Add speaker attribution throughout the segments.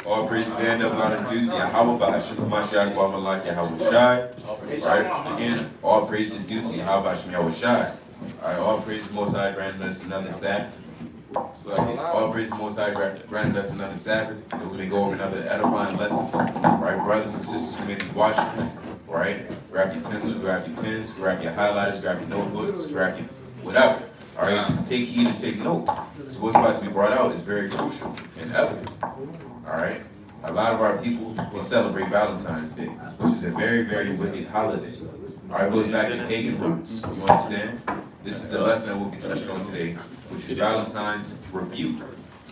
Speaker 1: All praises and of God is due to Yahweh Ba'ashim Hamashiach Wa Yahweh Shai. Right? Again, all praises due to Yahweh Ba'ashim Yahweh Shai. Alright, all praise Most High granted us another Sabbath. So all praise Most High granted us another Sabbath. That we may go over another edifying lesson. Right, brothers and sisters who may be watching us. Right? Grab your pencils, grab your pens, grab your highlighters, grab your notebooks, grab your whatever. Alright, take heed and take note. So what's about to be brought out is very crucial and evident. Alright? A lot of our people will celebrate Valentine's Day, which is a very, very wicked holiday. Alright, it goes back to pagan roots. You understand? This is the lesson that we'll be touching on today, which is Valentine's Rebuke.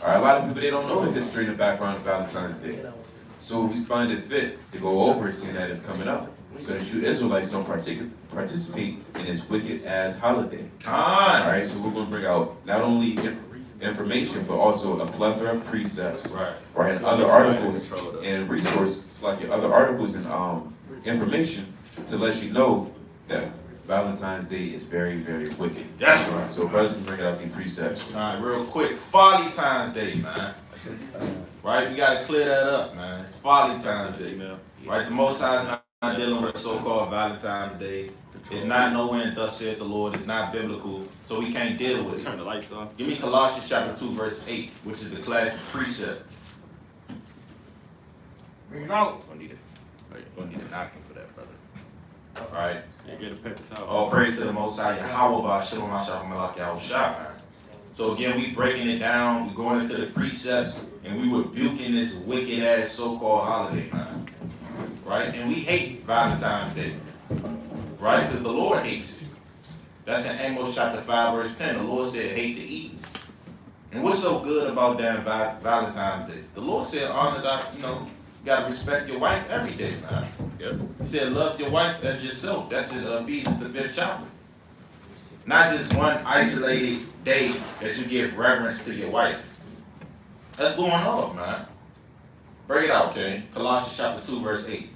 Speaker 1: Alright, a lot of people, they don't know the history and the background of Valentine's Day. So we find it fit to go over it, seeing that it's coming up, so that you Israelites don't participate in this wicked-ass holiday. Alright, so we're going to bring out not only information, but also a plethora of precepts, right, and other articles and resources, like your other articles and information to let you know that Valentine's Day is very, very wicked.
Speaker 2: That's right.
Speaker 1: So brothers can bring out the precepts.
Speaker 2: All right, real quick. Valentine's Day, man. Right? We got to clear that up, man. It's Valentine's Day. Right? The Most High is not dealing with so-called Valentine's Day. It's not nowhere in thus saith the Lord. It's not biblical, so we can't deal with it.
Speaker 3: Turn the lights off.
Speaker 2: Give me Colossians chapter 2, verse 8, which is the classic precept.
Speaker 3: Bring it out.
Speaker 2: Gonna need a napkin for that, brother. All right.
Speaker 3: Yeah, get a paper towel.
Speaker 2: All praise to the Most High, Yahweh Ba'ashim Hamashiach Yahweh Shai. So again, we breaking it down. We going into the precepts, and we rebuking this wicked ass so-called holiday, man. Right? And we hate Valentine's Day. Right? Because the Lord hates it. That's in Amos chapter 5, verse 10. The Lord said, hate to eat. And what's so good about damn Valentine's Day? The Lord said, honor thy, you got to respect your wife every day, man.
Speaker 3: Yep.
Speaker 2: He said, love your wife as yourself. That's in Ephesians, the 5th chapter. Not just one isolated day that you give reverence to your wife. That's going off, man. Break it out, okay? Colossians chapter 2, verse 8.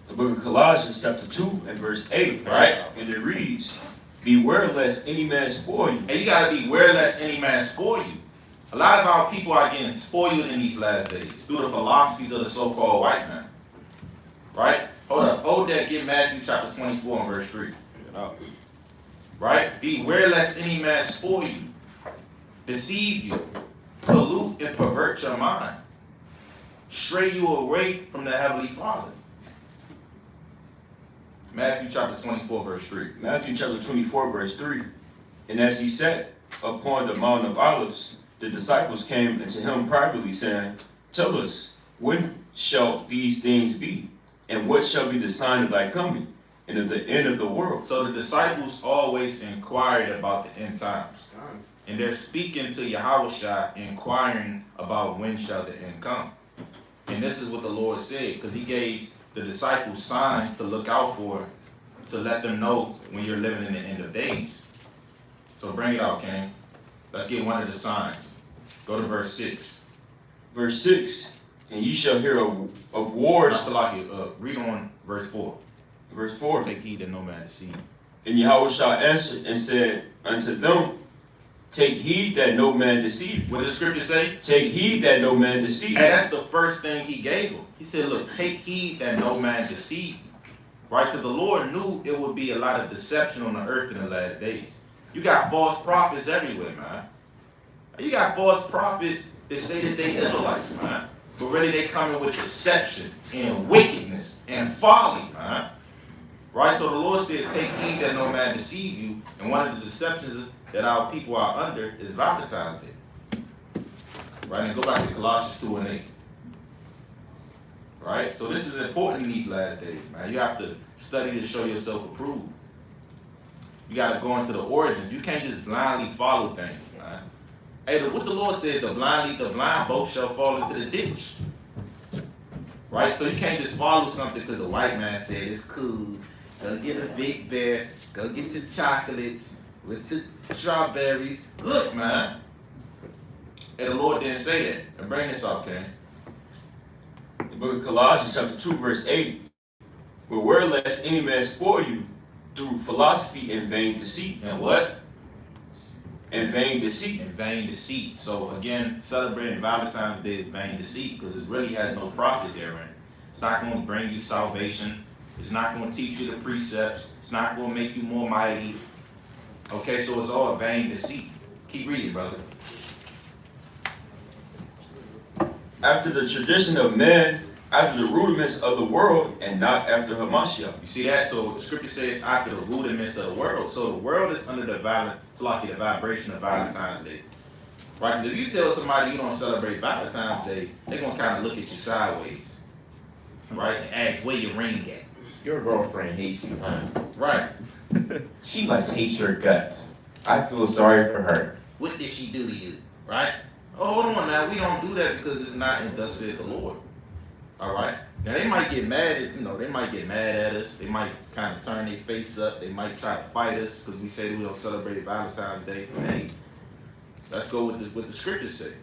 Speaker 4: The book of Colossians chapter 2 and verse 8.
Speaker 2: Right?
Speaker 4: And it reads, beware lest any man spoil you.
Speaker 2: And you got to beware lest any man spoil you. A lot of our people are getting spoiled in these last days through the philosophies of the so-called white man. Right? Hold up. Hold that. Get Matthew chapter 24 and verse 3. Right? Beware lest any man spoil you, deceive you, pollute and pervert your mind, stray you away from the Heavenly Father. Matthew chapter 24, verse 3.
Speaker 4: Matthew chapter 24 verse 3. And as he sat upon the Mount of Olives, the disciples came unto him privately, saying, tell us, when shall these things be? And what shall be the sign of thy coming, and of the end of the world?
Speaker 2: So the disciples always inquired about the end times. And they're speaking to Yahushua, inquiring about when shall the end come. And this is what the Lord said, because he gave the disciples signs to look out for, to let them know when you're living in the end of days. So bring it out, King. Let's get one of the signs. Go to verse 6.
Speaker 4: Verse 6. And ye shall hear of wars.
Speaker 2: Read on verse 4.
Speaker 4: Verse 4.
Speaker 2: Take heed that no man deceive you.
Speaker 4: And Yahweh shall answer and said unto them, take heed that no man deceive you.
Speaker 2: What does the scripture say?
Speaker 4: Take heed that no man deceive you.
Speaker 2: And that's the first thing he gave them. He said, look, take heed that no man deceive you. Right? Because the Lord knew it would be a lot of deception on the earth in the last days. You got false prophets everywhere, man. You got false prophets that say that they Israelites, man. But really they coming with deception and wickedness and folly, man. Right? So the Lord said, take heed that no man deceive you. And one of the deceptions that our people are under is Valentine's Day. Right? And go back to Colossians 2 and 8. Right? So this is important in these last days, man. You have to study to show yourself approved. You got to go into the origins. You can't just blindly follow things, man. Hey, what the Lord said, the blind both shall fall into the ditch. Right? So you can't just follow something because the white man said it's cool. Go get a Big Bear. Go get your chocolates with the strawberries. Look, man. And the Lord didn't say that. And bring this up, King.
Speaker 4: The book of Colossians chapter 2 verse 8. Beware lest any man spoil you through philosophy and vain deceit.
Speaker 2: And what?
Speaker 4: And vain deceit.
Speaker 2: And vain deceit. So again, celebrating Valentine's Day is vain deceit because it really has no profit therein. It's not going to bring you salvation. It's not going to teach you the precepts. It's not going to make you more mighty. Okay, so it's all vain deceit. Keep reading, brother.
Speaker 4: After the tradition of men, after the rudiments of the world, and not after Hamashiach.
Speaker 2: You see that? So the scripture says after the rudiments of the world. So the world is under the vibration of Valentine's Day. Right? 'Cause if you tell somebody you don't celebrate Valentine's Day, they're going to kind of look at you sideways. Right? And ask, where your ring at?
Speaker 1: Your girlfriend hates you, huh?
Speaker 2: Right.
Speaker 1: She must hate your guts. I feel sorry for her.
Speaker 2: What did she do to you? Right? Oh, hold on now. We don't do that because it's not in thus said the Lord. All right? Now they might get mad at, they might get mad at us. They might kind of turn their face up. They might try to fight us because we say we don't celebrate Valentine's Day. But hey, let's go with what the scriptures say.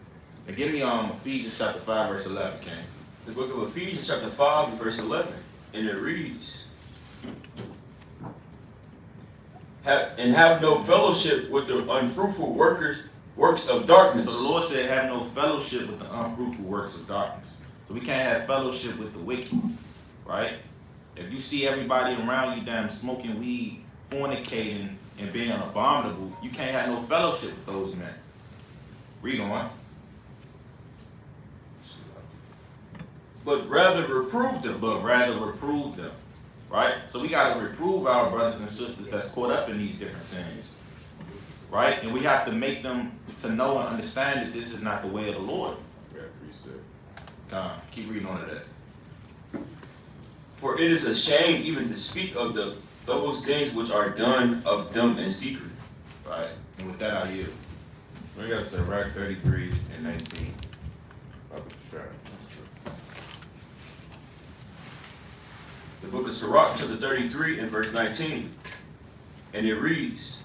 Speaker 2: And give me Ephesians chapter 5, verse 11, King.
Speaker 4: The book of Ephesians chapter 5 and verse 11. And it reads, have no fellowship with the unfruitful works of darkness.
Speaker 2: So the Lord said, have no fellowship with the unfruitful works of darkness. So we can't have fellowship with the wicked, right? If you see everybody around you damn smoking weed, fornicating, and being abominable, you can't have no fellowship with those men. Read on.
Speaker 4: But rather reprove them.
Speaker 2: Right? So we got to reprove our brothers and sisters that's caught up in these different sins. Right? And we have to make them to know and understand that this is not the way of the Lord. Keep reading on to that.
Speaker 4: For it is a shame even to speak of those things which are done of them in secret.
Speaker 2: Right? And with that, I yield.
Speaker 1: We got Sirach 33 and 19.
Speaker 4: The book of Sirach, chapter 33 and verse 19. And it reads,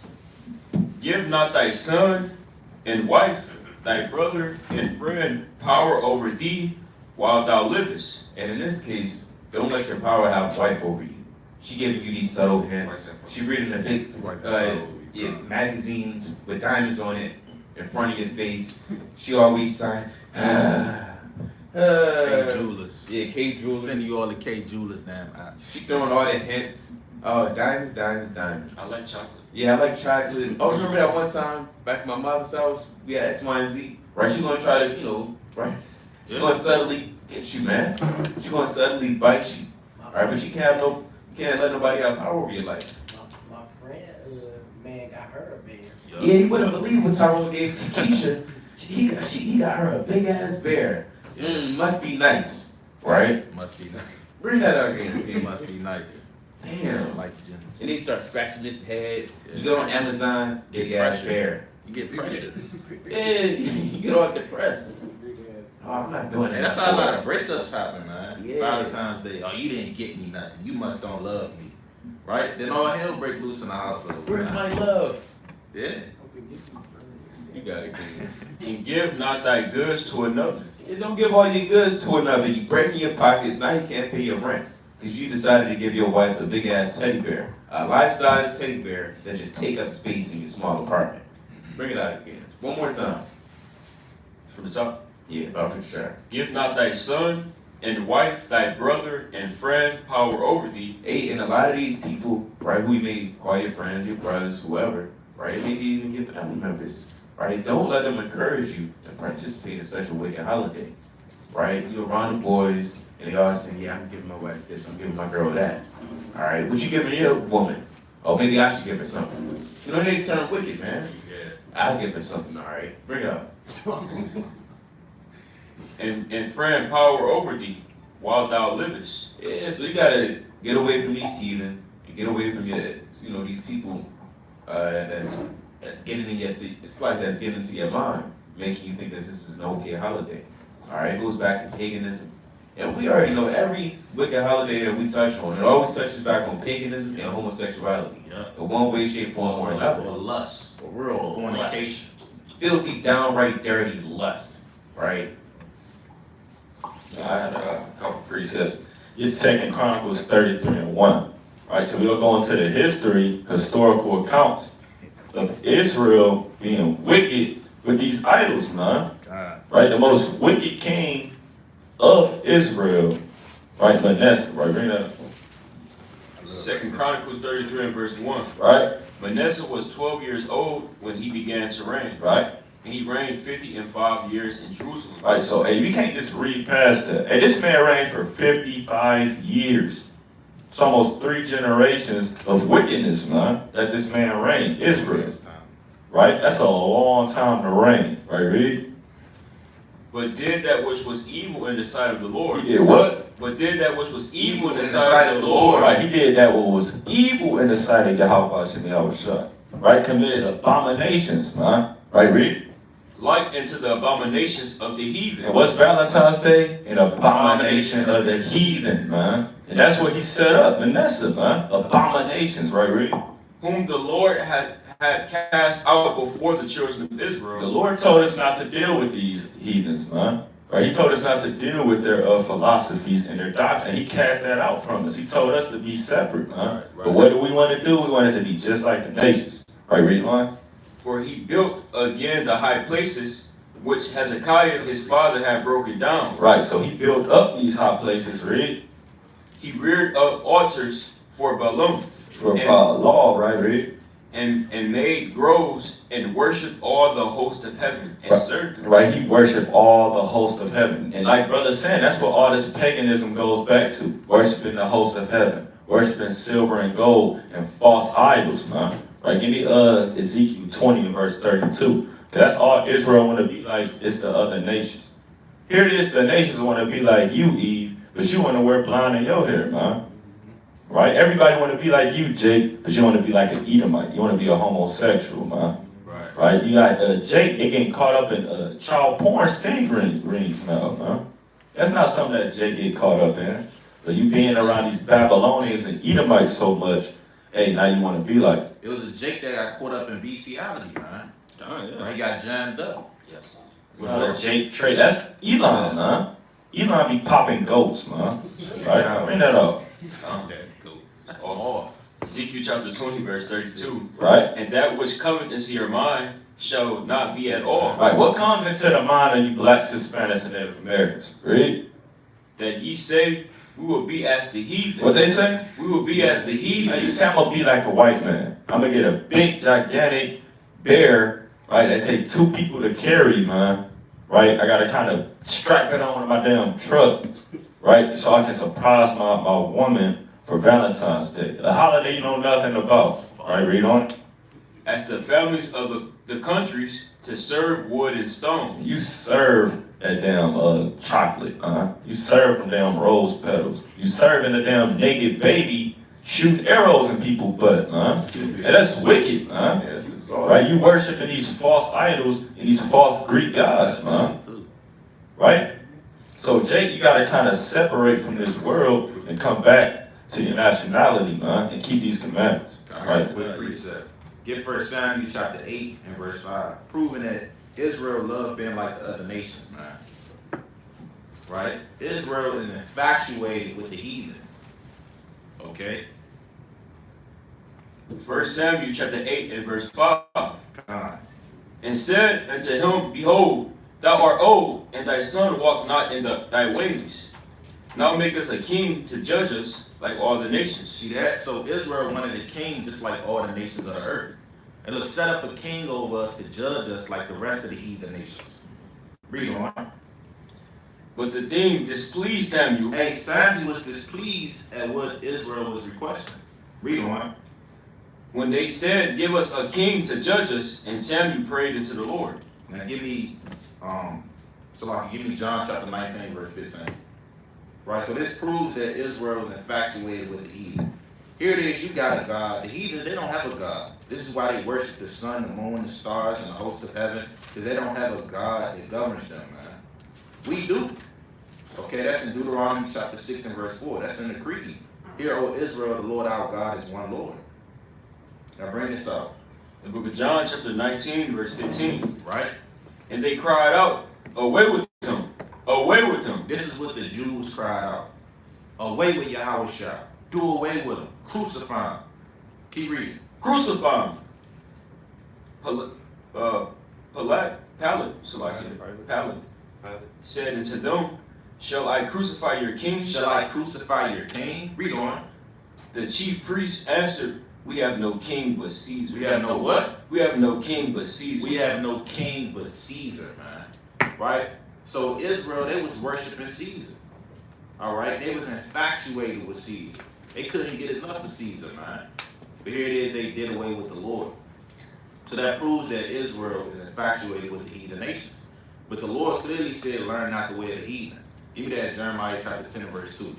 Speaker 4: give not thy son and wife, thy brother and friend, power over thee while thou livest.
Speaker 1: And in this case, don't let your power have wife over you. She giving you these subtle hints. She reading the big magazines with diamonds on it in front of your face. She always sign.
Speaker 2: K Jewelers.
Speaker 1: Yeah, K Jewelers.
Speaker 2: Send you all the K Jewelers damn app.
Speaker 1: She throwing all the hints. Oh, diamonds.
Speaker 4: I like chocolate.
Speaker 1: Yeah, I like chocolate. Oh, remember that one time back at my mother's house? We had X, Y, and Z. Right? She's gonna try to, right? She's gonna subtly get you, man. She's gonna subtly bite you. Alright, but you can't let nobody have power over your life.
Speaker 5: My friend, man, got her a bear.
Speaker 1: Yeah, you wouldn't believe what Tyrone gave to Keisha. He got her a big ass bear. Must be nice, right?
Speaker 2: Must be nice.
Speaker 1: Bring that out again.
Speaker 2: It must be nice.
Speaker 1: Damn.
Speaker 2: Like Jim.
Speaker 1: And he start scratching his head.
Speaker 2: Yeah.
Speaker 1: You go on Amazon, big ass
Speaker 2: Pressure.
Speaker 1: bear.
Speaker 2: You get precious.
Speaker 1: Yeah, you get all depressed. Oh, I'm not doing that.
Speaker 2: And that's how a lot of breakups happen, man.
Speaker 1: Yeah.
Speaker 2: Valentine's Day. Oh, you didn't get me nothing. You must don't love me. Right? Then all hell break loose in the household.
Speaker 1: Where's my love?
Speaker 2: Yeah.
Speaker 1: You got it, King.
Speaker 4: And give not thy goods to another.
Speaker 1: Yeah, don't give all your goods to another. You breaking your pockets, now you can't pay your rent. Because you decided to give your wife a big ass teddy bear. A life-size teddy bear that just take up space in your small apartment. Bring it out again. One more time.
Speaker 4: From the top.
Speaker 1: Yeah, about for sure.
Speaker 4: Give not thy son and wife, thy brother and friend, power over thee.
Speaker 1: Hey, and a lot of these people, right, who you may call your friends, your brothers, whoever, right, maybe even your family members, right, don't let them encourage you to participate in such a wicked holiday, right? You're around the boys, and they all saying, yeah, I'm giving my wife this, I'm giving my girl that, all right? What you giving your woman? Oh, maybe I should give her something. You know, they turn wicked, man.
Speaker 2: Yeah.
Speaker 1: I'll give her something, all right? Bring it up.
Speaker 4: And friend, power over thee while thou livest.
Speaker 1: Yeah, so you gotta get away from these heathen, and get away from these people that's getting that's getting into your mind, making you think that this is an okay holiday. All right, it goes back to paganism, and we already know every wicked holiday that we touch on, it always touches back on paganism and homosexuality.
Speaker 2: Yeah.
Speaker 1: In one way, shape, form, or another.
Speaker 2: Or lust.
Speaker 1: For real,
Speaker 2: Fornication.
Speaker 1: lust. Filthy, downright dirty lust, right?
Speaker 6: I had a couple precepts. It's 2 Chronicles 33 and 1. Right, so we'll go into the historical accounts of Israel being wicked with these idols, man.
Speaker 2: God.
Speaker 6: Right? The most wicked king of Israel, right? Manasseh, right? Read that.
Speaker 4: 2 Chronicles 33 and verse 1.
Speaker 6: Right?
Speaker 4: Manasseh was 12 years old when he began to reign.
Speaker 6: Right?
Speaker 4: And he reigned 55 years in Jerusalem.
Speaker 6: Right, so hey, we can't just read past that. Hey, this man reigned for 55 years. It's almost 3 generations of wickedness, man, that this man reigned. Israel. Right? That's a long time to reign. Right, read?
Speaker 4: But did that which was evil in the sight of the Lord.
Speaker 6: He did what?
Speaker 4: But did that which was evil in the sight of the Lord.
Speaker 6: Right, he did that what was evil in the sight of Yahweh. Right, committed abominations, man. Right, read?
Speaker 4: Like unto the abominations of the heathen.
Speaker 6: And what's Valentine's Day? An abomination of the heathen, man. And that's what he set up, Manasseh, man. Abominations, right, read?
Speaker 4: Whom the Lord had cast out before the children of Israel.
Speaker 6: The Lord told us not to deal with these heathens, man. Right? He told us not to deal with their philosophies and their doctrine. He cast that out from us. He told us to be separate, man. Right. But what do we want to do? We want it to be just like the nations. Right, read on.
Speaker 4: For he built again the high places which Hezekiah his father had broken down.
Speaker 6: Right, so he built up these high places, read.
Speaker 4: He reared up altars for Balaam.
Speaker 6: For law, right, read.
Speaker 4: And made groves and worshiped all the host of heaven and served them.
Speaker 6: Right, he worshiped all the host of heaven. And like brother said, that's what all this paganism goes back to. Worshiping the host of heaven. Worshiping silver and gold and false idols, man. Right, give me Ezekiel 20 verse 32. That's all Israel want to be like. It's the other nations. Here it is, the nations want to be like you, Eve, but you want to wear blonde in your hair, man. Right? Everybody want to be like you, Jake, but you want to be like an Edomite. You want to be a homosexual, man.
Speaker 2: Right.
Speaker 6: Right? You got Jake, they getting caught up in child porn sting rings now, man. That's not something that Jake get caught up in. But you being around these Babylonians and Edomites so much, hey, now you want to be like it.
Speaker 2: It was a Jake that got caught up in bestiality, man.
Speaker 3: Oh, yeah.
Speaker 2: He got jammed up.
Speaker 4: Yes.
Speaker 6: It's not a Jake trait. That's Elon, man. Elon be popping goats, man. Right? Bring that up.
Speaker 2: That's off.
Speaker 4: Ezekiel chapter 20 verse 32.
Speaker 6: Right?
Speaker 4: And that which cometh into your mind shall not be at all.
Speaker 6: Right. What comes into the mind of you blacks, Hispanics, and Native Americans? Read.
Speaker 4: That ye say, we will be as the heathen.
Speaker 6: What they say?
Speaker 4: We will be as the
Speaker 6: Now
Speaker 4: heathen.
Speaker 6: you say I'm gonna be like a white man. I'm gonna get a big, gigantic bear, right, that take 2 people to carry, man. Right? I gotta kind of strap it on my damn truck, right? So I can surprise my woman for Valentine's Day. A holiday you know nothing about. Right, read on.
Speaker 4: As the families of the countries to serve wood and stone.
Speaker 6: You serve that damn chocolate, You serve them damn rose petals. You serving the damn naked baby shooting arrows in people's butt, And that's wicked,
Speaker 1: Yes, it's all
Speaker 6: Right? You worshiping these false idols and these false Greek gods, Right? So Jake, you gotta kind of separate from this world and come back to your nationality, and keep these commandments. Right?
Speaker 2: Quick precept. Get 1 Samuel chapter 8 and verse 5. Proving that Israel loved being like the other nations, man. Right? Israel is infatuated with the heathen. Okay?
Speaker 4: 1 Samuel chapter 8 and verse 5.
Speaker 2: God.
Speaker 4: And said unto him, Behold, thou art old, and thy son walk not in thy ways. Now make us a king to judge us like all the nations.
Speaker 2: See that? So Israel wanted a king just like all the nations of the earth. And look, set up a king over us to judge us like the rest of the heathen nations. Read on.
Speaker 4: But the thing displeased Samuel.
Speaker 2: Hey, Samuel was displeased at what Israel was requesting. Read on.
Speaker 4: When they said, Give us a king to judge us, and Samuel prayed unto the Lord.
Speaker 2: Now give me John chapter 19, verse 15. Right, so this proves that Israel is infatuated with the heathen. Here it is, you got a God. The heathen, they don't have a God. This is why they worship the sun, the moon, the stars, and the host of heaven, because they don't have a God that governs them, man. We do. Okay, that's in Deuteronomy chapter 6 and verse 4. That's in the creed. Hear, O Israel, the Lord our God is one Lord. Now bring this out.
Speaker 4: The book of John chapter 19, verse 15.
Speaker 2: Right?
Speaker 4: And they cried out, Away with him! Away with him!
Speaker 2: This is what the Jews cried out. Away with Yahushua. Do away with him. Crucify him. Keep reading.
Speaker 4: Crucify him! Pilate said unto them, shall I crucify your king?
Speaker 2: Shall I crucify your king? Read on.
Speaker 4: The chief priests answered, we have no king but Caesar.
Speaker 2: We have no what?
Speaker 4: We have no king but Caesar.
Speaker 2: We have no king but Caesar, man. Right? So Israel, they was worshiping Caesar. All right? They was infatuated with Caesar. They couldn't get enough of Caesar, man. But here it is, they did away with the Lord. So that proves that Israel is infatuated with the heathen nations. But the Lord clearly said, learn not the way of the heathen. Give me that Jeremiah chapter 10 verse 2.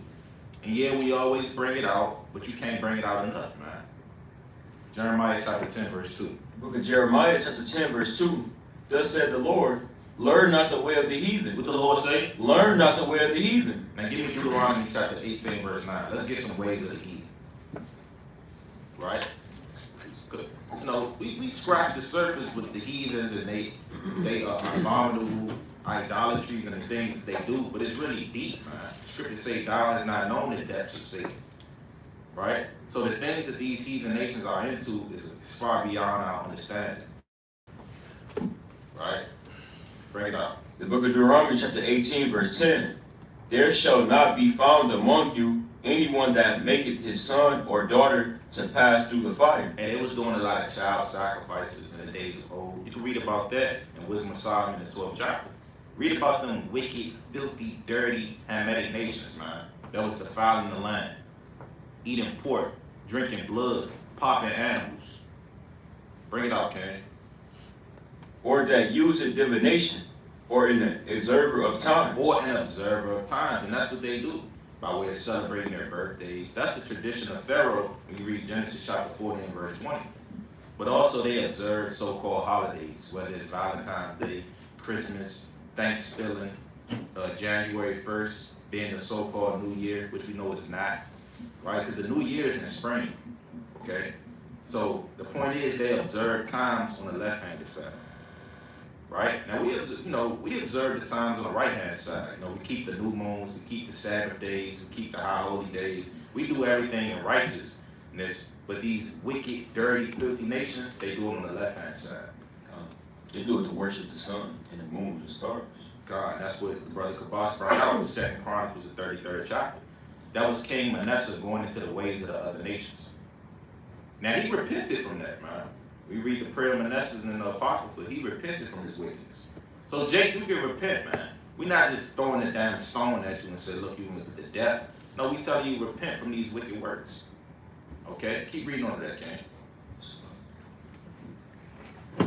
Speaker 2: And yeah, we always bring it out, but you can't bring it out enough, man. Jeremiah chapter 10 verse 2.
Speaker 4: Book of Jeremiah chapter 10 verse 2. Thus said the Lord, learn not the way of the heathen.
Speaker 2: What the Lord say?
Speaker 4: Learn not the way of the heathen.
Speaker 2: Now give me Deuteronomy chapter 18 verse 9. Let's get some ways of the heathen. Right? Good. You know, we scratch the surface with the heathens and they abominable idolatries and the things that they do, but it's really deep, man. Scriptures say thou has not known the depths of Satan. Right? So the things that these heathen nations are into is far beyond our understanding. Right? Bring it out.
Speaker 4: The book of Deuteronomy chapter 18 verse 10. There shall not be found among you anyone that maketh his son or daughter to pass through the fire.
Speaker 2: And they was doing a lot of child sacrifices in the days of old. You can read about that in Wisdom of Solomon in the 12th chapter. Read about them wicked, filthy, dirty, Hamitic nations, man. That was defiling the land. Eating pork, drinking blood, popping animals. Bring it out, Ken.
Speaker 4: Or that use a divination, or an observer of times.
Speaker 2: Or an observer of times, and that's what they do by way of celebrating their birthdays. That's the tradition of Pharaoh when you read Genesis chapter 14 verse 20. But also they observe so-called holidays, whether it's Valentine's Day, Christmas, Thanksgiving, January 1st being the so-called New Year, which we know is not, right? Because the New Year is in spring, okay? So the point is they observe times on the left-hand side. Right? Now we observe the times on the right-hand side. You know, we keep the new moons, we keep the Sabbath days, we keep the high holy days. We do everything in righteousness. But these wicked, dirty, filthy nations, they do it on the left-hand side.
Speaker 4: They do it to worship the sun and the moon and the stars.
Speaker 2: God, that's what Brother Kabas brought out in 2 Chronicles, the 33rd chapter. That was King Manasseh going into the ways of the other nations. Now he repented from that, man. We read the prayer of Manasseh in the Apocrypha. He repented from his wickedness. So, Jake, you can repent, man. We're not just throwing a damn stone at you and say, look, you went to death. No, we tell you repent from these wicked works. Okay? Keep reading on that, King.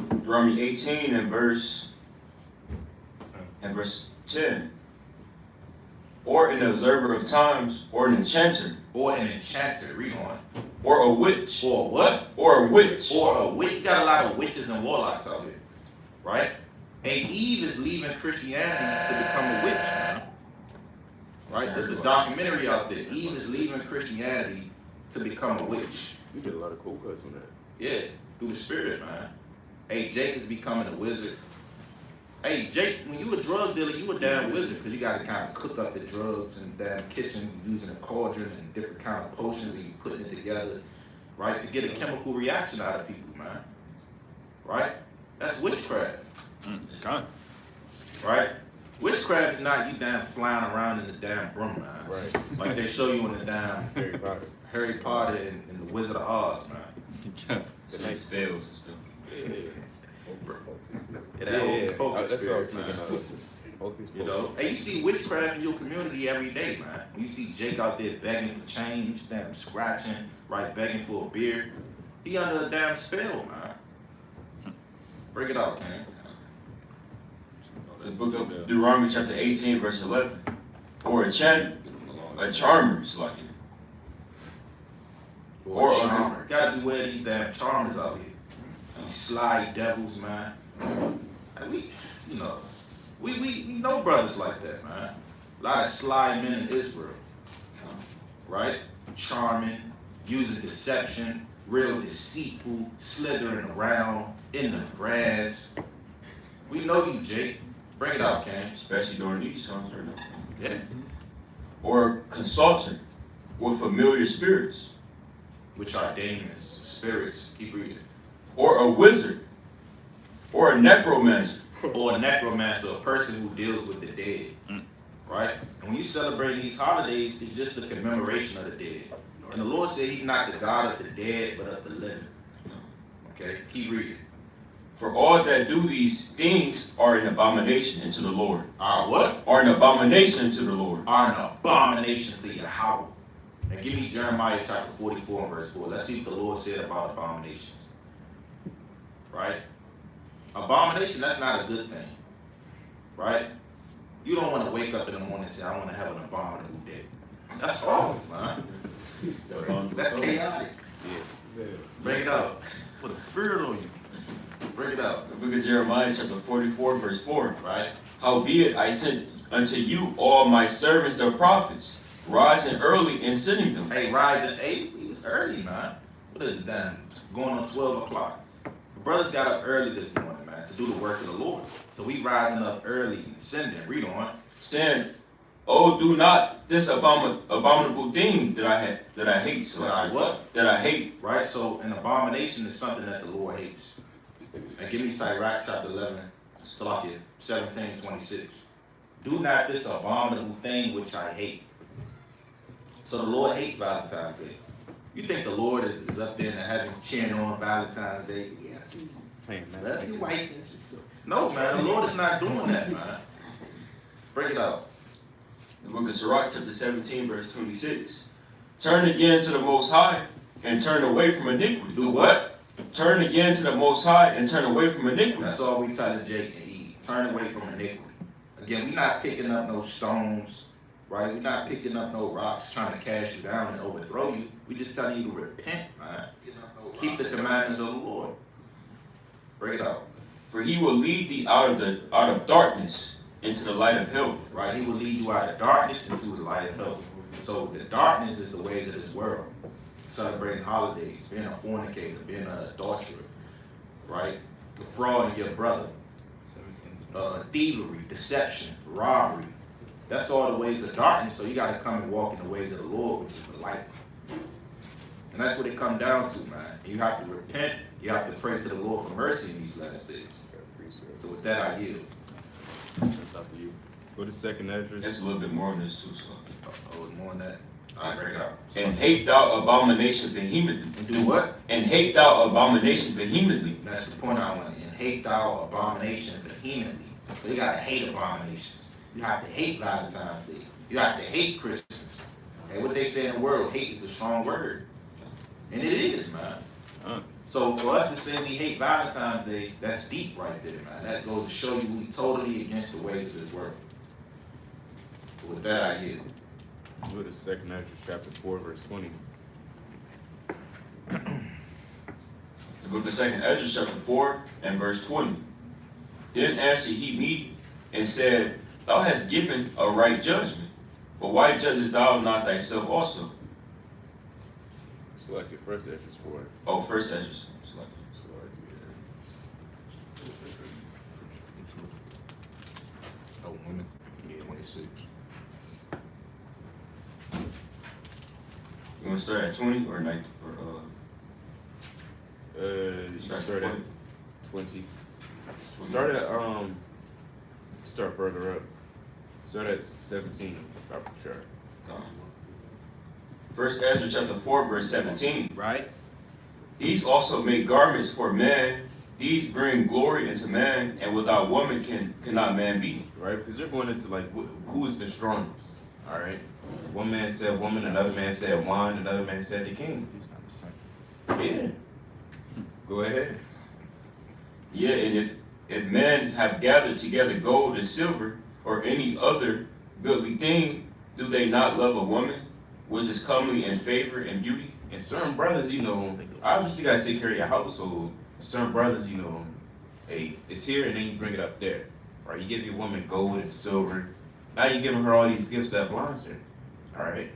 Speaker 4: Deuteronomy 18 and verse 10. Or an observer of times, or an enchanter.
Speaker 2: Or an enchanter. Read on.
Speaker 4: Or a witch.
Speaker 2: Or what?
Speaker 4: Or a witch.
Speaker 2: Or a witch. You got a lot of witches and warlocks out here, right? And Eve is leaving Christianity to become a witch, man. Right? There's a documentary out there. Eve is leaving Christianity to become a witch.
Speaker 3: You get a lot of cool cuts on that.
Speaker 2: Yeah, through the spirit, man. Hey, Jake is becoming a wizard. Hey, Jake, when you a drug dealer, you a damn wizard because you got to kind of cook up the drugs in the damn kitchen using a cauldron and different kind of potions and you putting it together, right, to get a chemical reaction out of people, man. Right? That's witchcraft.
Speaker 3: God.
Speaker 2: Right? Witchcraft is not you damn flying around in the damn broom, man.
Speaker 3: Right.
Speaker 2: Like they show you in the damn Harry Potter and the Wizard of Oz, man.
Speaker 4: Say spells and stuff.
Speaker 2: Yeah, that hocus pocus
Speaker 3: That's what I was
Speaker 2: spirit,
Speaker 3: thinking
Speaker 2: man.
Speaker 3: of. Hocus
Speaker 2: You know,
Speaker 3: pocus.
Speaker 2: and you see witchcraft in your community every day, man. You see Jake out there begging for change, damn scratching, right, begging for a beer. He under a damn spell, man. Bring it out, man.
Speaker 4: The book of Deuteronomy chapter 18 verse 11. Or a charmer, it's like it.
Speaker 2: Or a charmer. Gotta beware these damn charmers out here. These sly devils, man. And we know brothers like that, man. A lot of sly men in Israel. Right? Charming, using deception, real deceitful, slithering around in the grass. We know you, Jake. Bring it out, Cam.
Speaker 4: Especially during these times right now.
Speaker 2: Yeah.
Speaker 4: Or consultant with familiar spirits.
Speaker 2: Which are demons, spirits. Keep reading.
Speaker 4: Or a wizard or a necromancer.
Speaker 2: Or a necromancer, a person who deals with the dead. Right? And when you celebrate these holidays, it's just a commemoration of the dead. And the Lord said he's not the God of the dead, but of the living. Okay, keep reading.
Speaker 4: For all that do these things are an abomination unto the Lord.
Speaker 2: Are what?
Speaker 4: Are an abomination unto the Lord.
Speaker 2: Are an abomination to Yahweh. Now give me Jeremiah chapter 44 and verse 4. Let's see what the Lord said about abominations. Right? Abomination, that's not a good thing. Right? You don't want to wake up in the morning and say, I want to have an abominable day. That's awful, man. That's chaotic. Yeah. Bring it up. Put a spirit on you. Bring it up.
Speaker 4: The book of Jeremiah chapter 44 verse 4.
Speaker 2: Right?
Speaker 4: Howbeit I sent unto you all my servants the prophets, rising early and sending them.
Speaker 2: Hey, rising 8? It was early, man. What is it then? Going on 12 o'clock. The brothers got up early this morning, man, to do the work of the Lord. So we rising up early and sending. Read on.
Speaker 4: Saying, oh, do not this abominable thing that I hate. So
Speaker 2: What?
Speaker 4: That I hate.
Speaker 2: Right? So an abomination is something that the Lord hates. And give me Sirach chapter 11, Salakia 17:26. Do not this abominable thing which I hate. So the Lord hates Valentine's Day. You think the Lord is up there in the heaven cheering on Valentine's Day? Yeah, see, love your wife. No, man, the Lord is not doing that, man. Bring it up.
Speaker 4: The book of Sirach chapter 17 verse 26. Turn again to the Most High and turn away from iniquity.
Speaker 2: Do what?
Speaker 4: Turn again to the Most High and turn away from iniquity.
Speaker 2: That's all we tell Jake and Eve. Turn away from iniquity. Again, we're not picking up no stones, right? We're not picking up no rocks trying to cast you down and overthrow you. We just telling you to repent, man. Keep the commandments of the Lord. Bring it up.
Speaker 4: For he will lead thee out of darkness into the light of health.
Speaker 2: Right? He will lead you out of darkness into the light of health. So the darkness is the ways of this world. Celebrating holidays, being a fornicator, being an adulterer, right? Defrauding your brother, thievery, deception, robbery. That's all the ways of darkness. So you got to come and walk in the ways of the Lord, which is the light. And that's what it comes down to, man. And you have to repent. You have to pray to the Lord for mercy in these last days. So with that, I yield.
Speaker 3: After you. Go to second address.
Speaker 4: That's a little bit more on this too, so.
Speaker 2: Oh, it's more than that. All right, bring it up.
Speaker 4: And hate thou abomination vehemently.
Speaker 2: And do what?
Speaker 4: And hate thou abomination vehemently.
Speaker 2: That's the point I want. And hate thou abomination vehemently. So you got to hate abominations. You have to hate Valentine's Day. You have to hate Christmas. And what they say in the world, hate is a strong word. And it is, man. So for us to say we hate Valentine's Day, that's deep right there, man. That goes to show you we totally against the ways of this world. So with that, I yield.
Speaker 3: Go to second address, chapter 4, verse 20.
Speaker 4: The book of second Ezra chapter 4 and verse 20. Then answered he me and said, Thou hast given a right judgment, but why judgest thou not thyself also?
Speaker 3: Select your first address for it.
Speaker 4: Oh, first Ezra. Select.
Speaker 2: Oh, women. 26.
Speaker 4: You want to start at 20 or 19?
Speaker 3: You start at 20. Start at, start further up. Start at 17, I'm sure.
Speaker 4: First Ezra chapter 4 verse 17.
Speaker 2: Right?
Speaker 4: These also make garments for man. These bring glory into man, and without woman cannot man be.
Speaker 3: Right? Because they're going into like, who is the strongest? All right? One man said woman, another man said wine, another man said the king. Yeah. Go ahead.
Speaker 4: Yeah, and if men have gathered together gold and silver, or any other goodly thing, do they not love a woman, which is comely in favor and beauty?
Speaker 3: And certain brothers, you know, obviously you gotta take care of your household. Certain brothers, you know, hey, it's here and then you bring it up there. Right? You give your woman gold and silver. Now you're giving her all these gifts that blinds her. All right?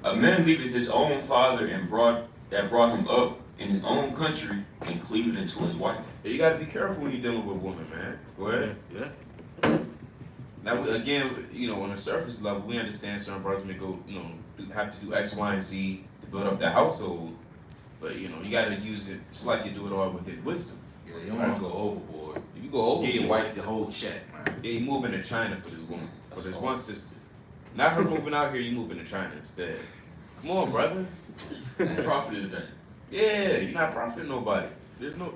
Speaker 4: A man leaveth his own father and brought him up in his own country and cleaveth unto his wife.
Speaker 3: Yeah, you gotta be careful when you're dealing with women, man. Go ahead.
Speaker 2: Yeah.
Speaker 3: Now, again, on the surface level, we understand certain brothers may go, have to do X, Y, and Z to build up their household. But, you gotta use it just like you do it all within wisdom.
Speaker 2: Yeah, you don't want to go overboard.
Speaker 3: If you go over,
Speaker 2: Get your wife the whole check, man.
Speaker 3: yeah, you moving to China for this woman, for this one sister. Not her moving out here, you moving to China instead. Come on, brother.
Speaker 4: What profit is that?
Speaker 3: Yeah, you're not profiting nobody. There's no,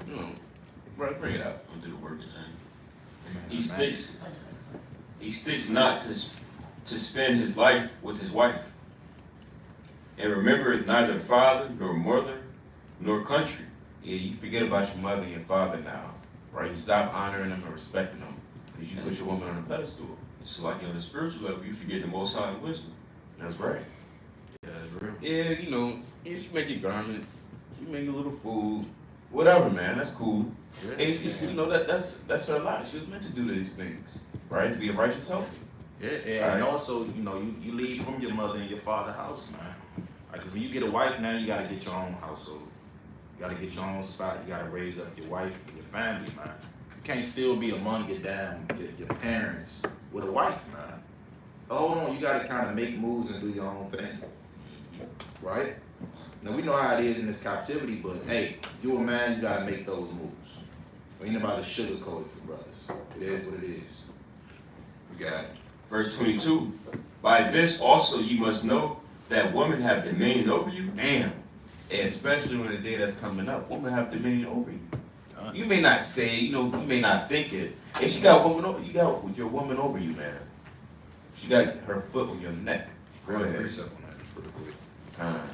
Speaker 3: brother, bring it out.
Speaker 4: I'll do the work this time. He sticks not to spend his life with his wife, and remembereth neither father nor mother nor country.
Speaker 3: Yeah, you forget about your mother and your father now, right? You stop honoring them and respecting them because you put your woman on a pedestal.
Speaker 4: It's like on the spiritual level, you forget the Most High and wisdom.
Speaker 3: That's right.
Speaker 2: Yeah, that's real.
Speaker 3: Yeah, she make your garments, she make your little food, whatever, man. That's cool. And, that's her lot. She was meant to do these things, right? To be a righteous helper.
Speaker 2: Yeah, and also, you leave from your mother and your father's house, man. Like, 'cause when you get a wife now, you gotta get your own household. You gotta get your own spot. You gotta raise up your wife and your family, man. You can't still be among your parents with a wife, man. But hold on, you gotta kind of make moves and do your own thing, right? Now we know how it is in this captivity, but hey, if you a man, you gotta make those moves. Ain't nobody sugarcoat it for brothers. It is what it is. You got it.
Speaker 4: Verse 22. By this also you must know that women have dominion over you.
Speaker 3: Damn. And especially when the day that's coming up, women have dominion over you. You may not say, you may not think it. If she got you got your woman over you, man. She got her foot on your neck. Go ahead.
Speaker 2: Precept on that, just real quick.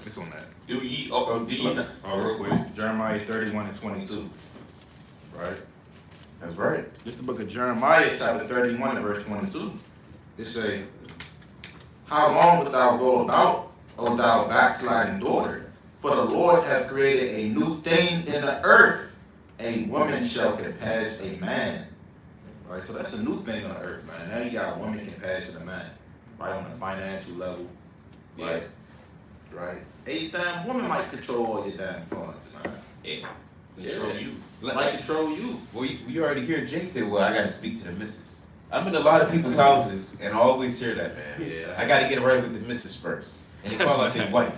Speaker 2: It's on that.
Speaker 4: Do ye not?
Speaker 2: Real quick. Jeremiah 31 and 22. Right?
Speaker 3: That's right.
Speaker 2: This is the book of Jeremiah, chapter 31 and verse 22. It say, how long wilt thou go about, O thou backsliding daughter? For the Lord hath created a new thing in the earth. A woman shall compass a man. Right, so that's a new thing on the earth, man. Now you got a woman compassing a man. Right, on the financial level. Right? Right. A damn woman might control all your damn funds, man.
Speaker 3: Yeah.
Speaker 4: Control you.
Speaker 2: Might control you.
Speaker 3: Well, you already hear Jake say, well, I got to speak to the missus. I'm in a lot of people's houses, and I always hear that, man.
Speaker 2: Yeah.
Speaker 3: I got to get right with the missus first. And they call out their wife.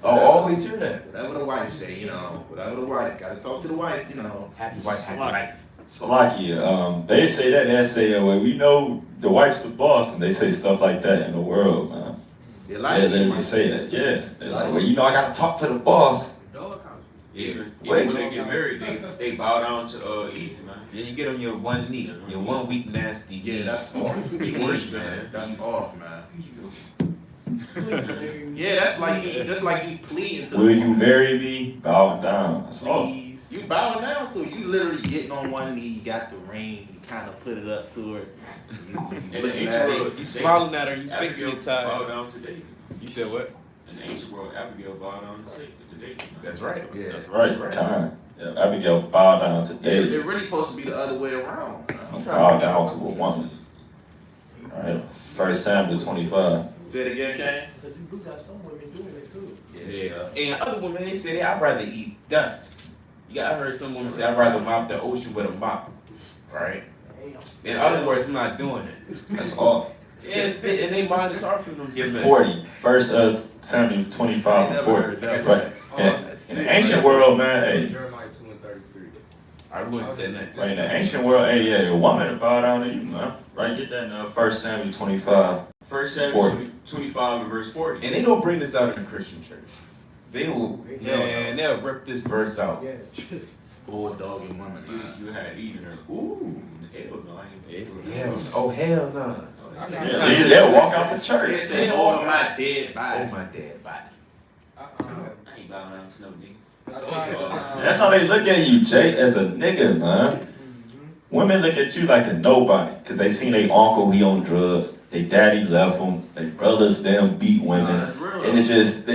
Speaker 3: I always hear that.
Speaker 2: Whatever the wife say, whatever the wife, gotta talk to the wife,
Speaker 3: Happy wife, happy life.
Speaker 6: Salakia, they say that, they say, well, we know the wife's the boss, and they say stuff like that in the world, man.
Speaker 2: Yeah,
Speaker 6: They literally say that, yeah. They're like, well, I got to talk to the boss.
Speaker 4: Yeah. Even when they get married, they bow down to Eve, man.
Speaker 3: Yeah, you get on your one knee, your 1 week nasty knee.
Speaker 2: Yeah, that's off.
Speaker 3: They worship, man.
Speaker 2: That's off, man. Yeah, that's like you pleading to
Speaker 6: Will you marry me? Bow down. That's all.
Speaker 3: Please.
Speaker 2: You bowing down to her. You literally getting on one knee, you got the ring, you kind of put it up to her. You looking at her.
Speaker 3: You smiling at her, you fixing your tie.
Speaker 4: Bow down to David.
Speaker 3: You said what?
Speaker 4: In the ancient world, Abigail bowed down to David.
Speaker 3: That's right.
Speaker 2: Yeah.
Speaker 6: That's right, kind. Yeah, Abigail bow down to David.
Speaker 2: It's really supposed to be the other way around.
Speaker 6: Bow down to a woman. Alright, 1 Samuel 25.
Speaker 2: Say it again, Kane.
Speaker 5: So you do got some women doing it too.
Speaker 3: Yeah. And other women, they say, I'd rather eat dust. I heard some women say, I'd rather mop the ocean with a mop. Right? In other words, I'm not doing it.
Speaker 6: That's all.
Speaker 3: And they mind is hard for them to submit.
Speaker 6: 40. 1 Samuel 25 and 40. Right. In the ancient world, man, hey.
Speaker 5: Jeremiah 2 and 33.
Speaker 3: I went that next.
Speaker 6: Right, in the ancient world, hey, yeah, a woman to bow down to you, man. Right, get that in 1 Samuel 25.
Speaker 4: 1 Samuel 25 and verse 40.
Speaker 3: And they don't bring this out in the Christian church. They'll rip this verse out.
Speaker 5: Yeah.
Speaker 2: Bulldog and woman, man.
Speaker 4: You had Eve in her. Ooh, hell no, I ain't.
Speaker 3: Hell no.
Speaker 6: Yeah, they'll walk out the
Speaker 2: They
Speaker 6: church.
Speaker 2: say, oh, my dead body.
Speaker 3: Oh my dead body.
Speaker 4: I ain't bowing down to no nigga.
Speaker 6: That's how they look at you, Jay, as a nigga, man. Women look at you like a nobody, because they seen their uncle, he on drugs, their daddy left them, their brothers, them beat women.
Speaker 2: That's real.
Speaker 6: And it's just,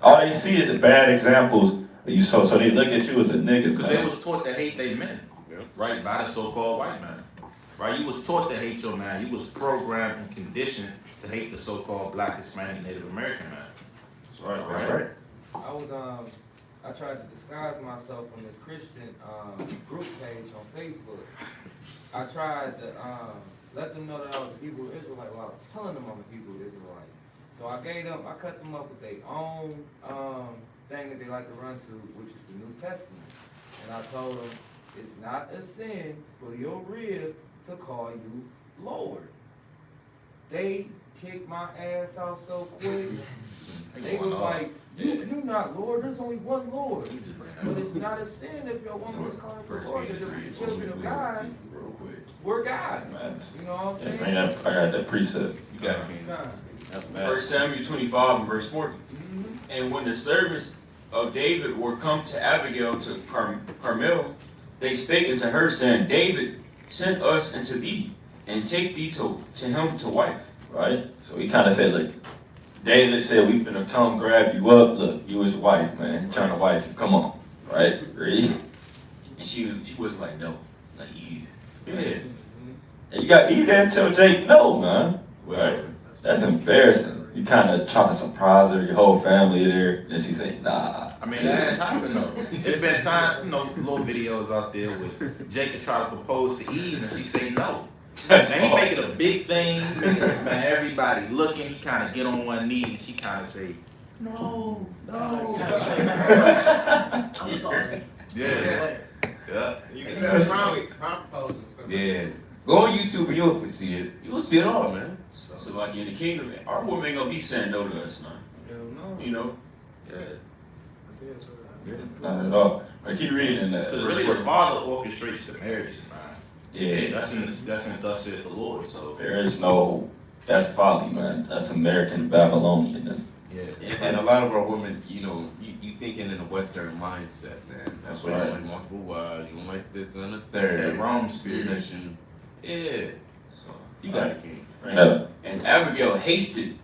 Speaker 6: all they see is bad examples. So they look at you as a nigga,
Speaker 2: Because they
Speaker 6: man.
Speaker 2: was taught to hate their men, right, by the so-called white man. Right, you was taught to hate your man. You was programmed and conditioned to hate the so-called black, Hispanic, Native American man.
Speaker 1: That's right.
Speaker 7: I tried to disguise myself on this Christian group page on Facebook. I tried to let them know that I was a Hebrew Israelite while I was telling them I'm a Hebrew Israelite. So I cut them up with their own thing that they like to run to, which is the New Testament. And I told them, it's not a sin for your rib to call you Lord. They kicked my ass out so quick. They was like, you not Lord, there's only one Lord. But it's not a sin if your woman is calling for Lord, because if the children of God, we're God. You know what I'm saying?
Speaker 6: I got that precept.
Speaker 3: You got it, man.
Speaker 6: That's bad.
Speaker 4: 1 Samuel 25 and verse 40. And when the servants of David were come to Abigail to Carmel, they spake unto her, saying, David sent us unto thee, and take thee to him to wife.
Speaker 6: Right? So he kind of said, look, David said, we finna come grab you up. Look, you his wife, man. He trying to wife you. Come on. Right? Ready?
Speaker 3: And she was like, no, like Eve.
Speaker 6: Yeah. And you got Eve there and tell Jake no, man. Right? That's embarrassing. You kind of try to surprise her, your whole family there. And she say, nah.
Speaker 2: I mean, that has happened though. It's been time, little videos out there with Jacob try to propose to Eve and she say no. And he make it a big thing. Man, everybody looking, he kind of get on one knee and she kind of say, no.
Speaker 5: I'm sorry.
Speaker 2: Yeah.
Speaker 5: You can propose.
Speaker 3: Yeah. Go on YouTube and you'll see it. You'll see it all, man.
Speaker 4: So like in the kingdom, our woman ain't gonna be saying no to us, man. You know?
Speaker 6: Not at all. I keep reading that.
Speaker 2: Because really the Father orchestrates the marriages, man.
Speaker 6: Yeah.
Speaker 2: That's in thus saith the Lord. So
Speaker 6: There is no, that's folly, man. That's American Babylonian.
Speaker 2: yeah.
Speaker 3: And a lot of our women, you thinking in a Western mindset, man. That's why you don't like multiple wives, you don't like this and the third.
Speaker 2: It's that Rome spirit.
Speaker 3: Submission. Yeah. So you got it, King.
Speaker 4: And Abigail hasted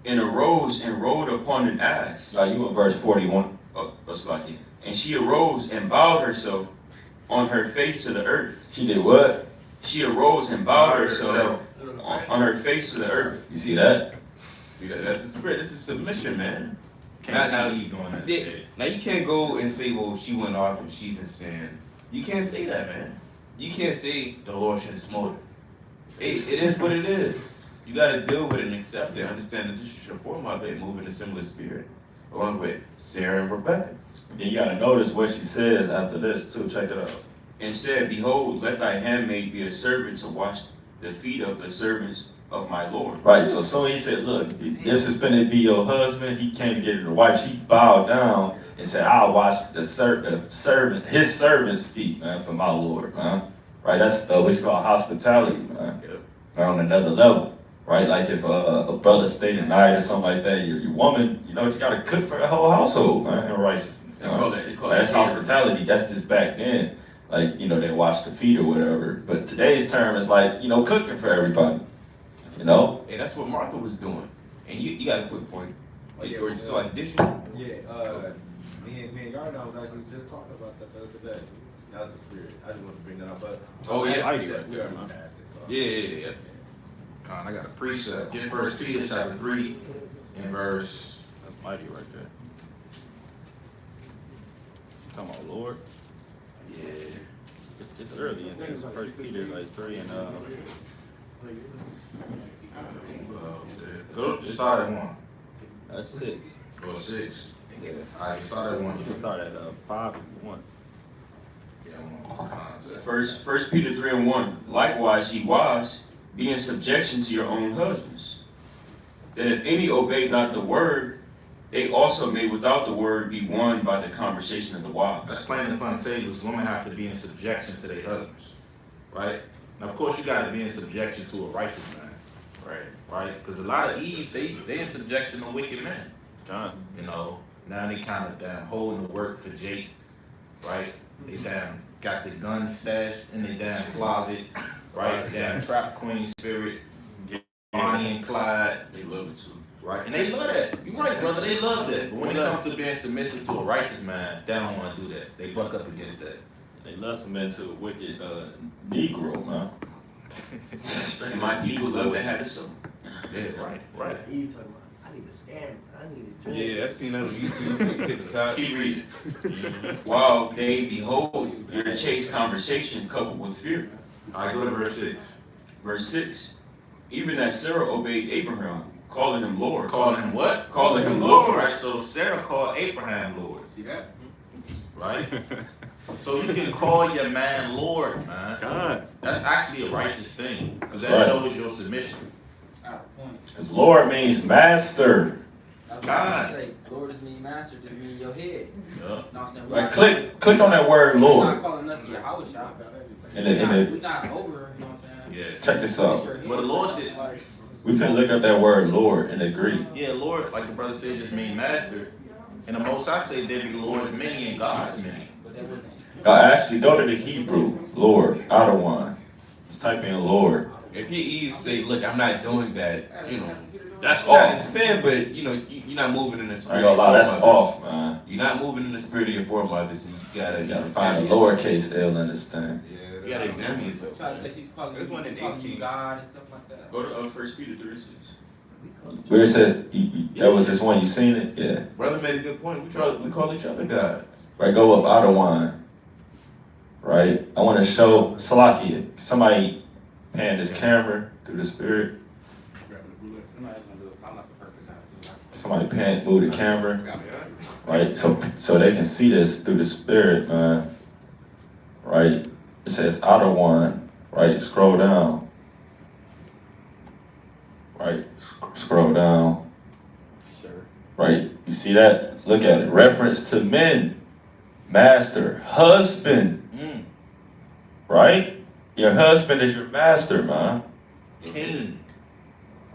Speaker 4: and arose and rode upon an ass.
Speaker 6: Like you in verse 41.
Speaker 4: What's like it? And she arose and bowed herself on her face to the earth.
Speaker 6: She did what?
Speaker 4: She arose and bowed herself on her face to the earth.
Speaker 6: You see that?
Speaker 3: See that's the spirit. This is submission, man.
Speaker 2: Can't see Eve doing that.
Speaker 3: Yeah. Now you can't go and say, well, she went off and she's in sin. You can't say that, man. You can't say the Lord should have smote her. It is what it is. You got to deal with it and accept it. Understand that this is your foremother and move in a similar spirit, along with Sarah and Rebecca.
Speaker 6: Then you gotta notice what she says after this too. Check it out.
Speaker 4: And said, Behold, let thy handmaid be a servant to wash the feet of the servants of my Lord.
Speaker 6: Right, so he said, look, this is gonna be your husband. He came to get her wife. She bowed down and said, I'll wash his servant's feet, man, for my Lord, man. Right, that's what you call hospitality, man. Right, on another level. Right, like if a brother stayed the night or something like that, your woman, you gotta cook for the whole household, man, in righteousness. That's hospitality. That's just back then. Like, they wash the feet or whatever. But today's term is like, cooking for everybody.
Speaker 3: And that's what Martha was doing. And you got a quick point. So like, did you?
Speaker 8: Yeah, me and Yarna was actually just talking about that the other day. That was just weird. I just wanted to bring that up, but
Speaker 3: Oh, yeah.
Speaker 8: I said we are past it. So.
Speaker 3: Yeah.
Speaker 2: I got a precept. Get 1 Peter chapter 3 and verse.
Speaker 6: That's mighty right there. Come on, Lord.
Speaker 2: Yeah.
Speaker 6: It's early in there. First Peter like 3 and
Speaker 2: Go start at 1.
Speaker 6: that's 6.
Speaker 2: Go 6. Alright, start at 1.
Speaker 6: You can start at 5 if you want.
Speaker 2: Yeah, I'm on concept.
Speaker 4: First Peter 3 and 1. Likewise, ye wives, be in subjection to your own husbands, that if any obey not the word, they also may without the word be won by the conversation of the wives.
Speaker 2: That's plain upon the tables. Women have to be in subjection to their husbands, right? Now, of course, you got to be in subjection to a righteous man, right? Because a lot of Eve, they in subjection to wicked men.
Speaker 6: John.
Speaker 2: Now they kind of damn holding the work for Jake, right? They damn got the gun stashed in their damn closet, right? Damn trap queen spirit, Bonnie and Clyde.
Speaker 4: They love it too.
Speaker 2: Right, and they love that. You're right, brother. They love that. But when it comes to being submissive to a righteous man, they don't want to do that. They buck up against that.
Speaker 6: They love some into a wicked Negro, man.
Speaker 4: And my people love to have it so.
Speaker 2: Yeah, right.
Speaker 5: Eve talking about, I I need a scam. I need a drink.
Speaker 3: Yeah, I seen that on YouTube, TikTok.
Speaker 4: Keep reading. While they behold your chaste conversation coupled with fear.
Speaker 2: All right, go to verse 6.
Speaker 4: Verse 6. Even as Sarah obeyed Abraham, calling him Lord.
Speaker 2: Calling him what?
Speaker 4: Calling him
Speaker 2: Lord.
Speaker 4: Lord.
Speaker 2: Right, so Sarah called Abraham Lord.
Speaker 8: See that?
Speaker 2: Right? So you can call your man Lord, man.
Speaker 8: God.
Speaker 2: That's actually a righteous thing. Because that
Speaker 6: Right.
Speaker 2: shows your submission.
Speaker 6: Because Lord means master.
Speaker 2: God.
Speaker 9: Lord doesn't mean master, just mean your head.
Speaker 2: Yeah.
Speaker 9: No, I'm saying we're
Speaker 6: Like
Speaker 9: not
Speaker 6: click on that word
Speaker 9: We're not
Speaker 6: Lord.
Speaker 9: calling us your house shop.
Speaker 6: In
Speaker 9: We're not over, you
Speaker 6: the,
Speaker 9: know what I'm saying?
Speaker 2: Yeah.
Speaker 6: check this out.
Speaker 2: But the Lord said,
Speaker 6: We finna look up that word Lord in the Greek.
Speaker 2: yeah, Lord, like the brother said, just mean master. And the Most I say there be Lord's many and God's many.
Speaker 9: But that wasn't.
Speaker 6: Now actually go to the Hebrew, Lord, Adawan. Just type in Lord.
Speaker 3: If your Eve say, look, I'm not doing that, you know,
Speaker 6: That's
Speaker 3: not in
Speaker 6: off.
Speaker 3: sin, but you know, you're not moving in the
Speaker 6: I
Speaker 3: spirit.
Speaker 6: ain't gonna lie, that's
Speaker 3: of your foremothers.
Speaker 6: off, man.
Speaker 3: You're not moving in the spirit of your foremothers, and you gotta
Speaker 6: Find a
Speaker 3: examine yourself.
Speaker 6: lowercase L in this thing.
Speaker 3: You gotta examine yourself.
Speaker 9: Try to say she's calling
Speaker 8: There's one in
Speaker 9: you
Speaker 8: 18.
Speaker 9: God and stuff like that.
Speaker 4: Go to 1 Peter 3:6.
Speaker 6: Where it said, that was this one, you seen it? Yeah.
Speaker 3: Brother made a good point. We call each other gods.
Speaker 6: Right, go up Adawan. Right? I want to show Salakia. Somebody pan this camera through the spirit. Somebody pan, move the camera. Right? So they can see this through the spirit, man. Right? It says Adawan. Right? Scroll down. Right? Scroll down. Right? You see that? Look at it. Reference to men. Master. Husband. Right? Your husband is your master, man.
Speaker 2: King.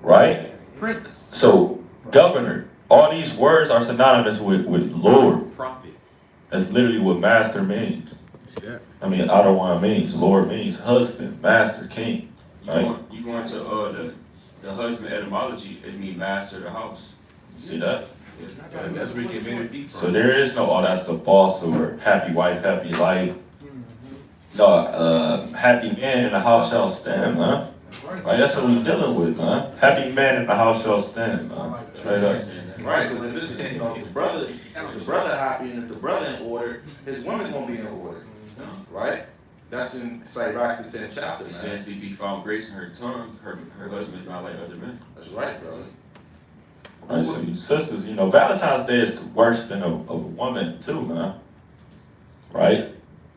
Speaker 6: Right?
Speaker 2: Prince.
Speaker 6: So, governor. All these words are synonymous with Lord.
Speaker 2: Prophet.
Speaker 6: That's literally what master means.
Speaker 8: Yeah.
Speaker 6: I mean, Adawan means. Lord means husband, master, king. Right?
Speaker 4: You go into the husband etymology, it means master of the house.
Speaker 6: You see that?
Speaker 3: That's where you get very deep
Speaker 6: So
Speaker 3: from.
Speaker 6: there is no, oh, that's the boss or happy wife, happy life. No, happy man in the house shall stand, man. Right, that's what we're dealing with, man. Happy man in the house shall stand, man. Straight up.
Speaker 2: Right, because if this is, you know, if the brother happy and if the brother in order, his woman gonna be in order. Right? That's in Sirach the 10th chapter,
Speaker 4: It
Speaker 2: man.
Speaker 4: said if he be found grace in her tongue, her husband's not like other men.
Speaker 2: That's right, brother.
Speaker 6: Right, so you sisters, you know, Valentine's Day is worshiping of a woman too, man. Right?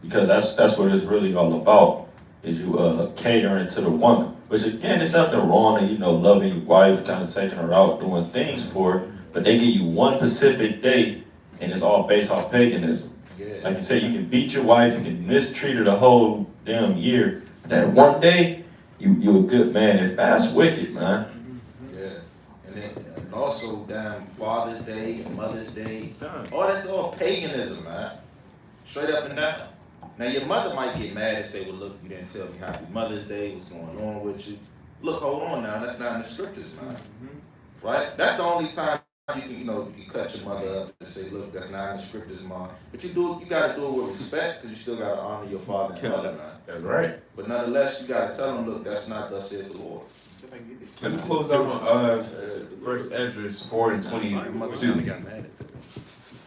Speaker 6: Because that's what it's really all about. Is you catering to the woman. Which again, there's nothing wrong in, you know, loving your wife, kind of taking her out, doing things for her. But they give you one specific day, and it's all based off paganism.
Speaker 2: Yeah.
Speaker 6: Like you said, you can beat your wife, you can mistreat her the whole damn year. But that one day, you a good man. That's wicked, man.
Speaker 2: Yeah. And also, damn, Father's Day and Mother's Day. All that's all paganism, man. Straight up and down. Now, your mother might get mad and say, well, look, you didn't tell me Happy Mother's Day, what's going on with you. Look, hold on now, that's not in the scriptures, man. Right? That's the only time you can, you know, you cut your mother up and say, look, that's not in the scriptures, mom. But you gotta do it with respect, because you still gotta honor your father and mother, man.
Speaker 3: That's right.
Speaker 2: But nonetheless, you gotta tell them, look, that's not thus saith the Lord.
Speaker 3: Let me close out on First Esdras 4 and 22.
Speaker 2: got mad at that.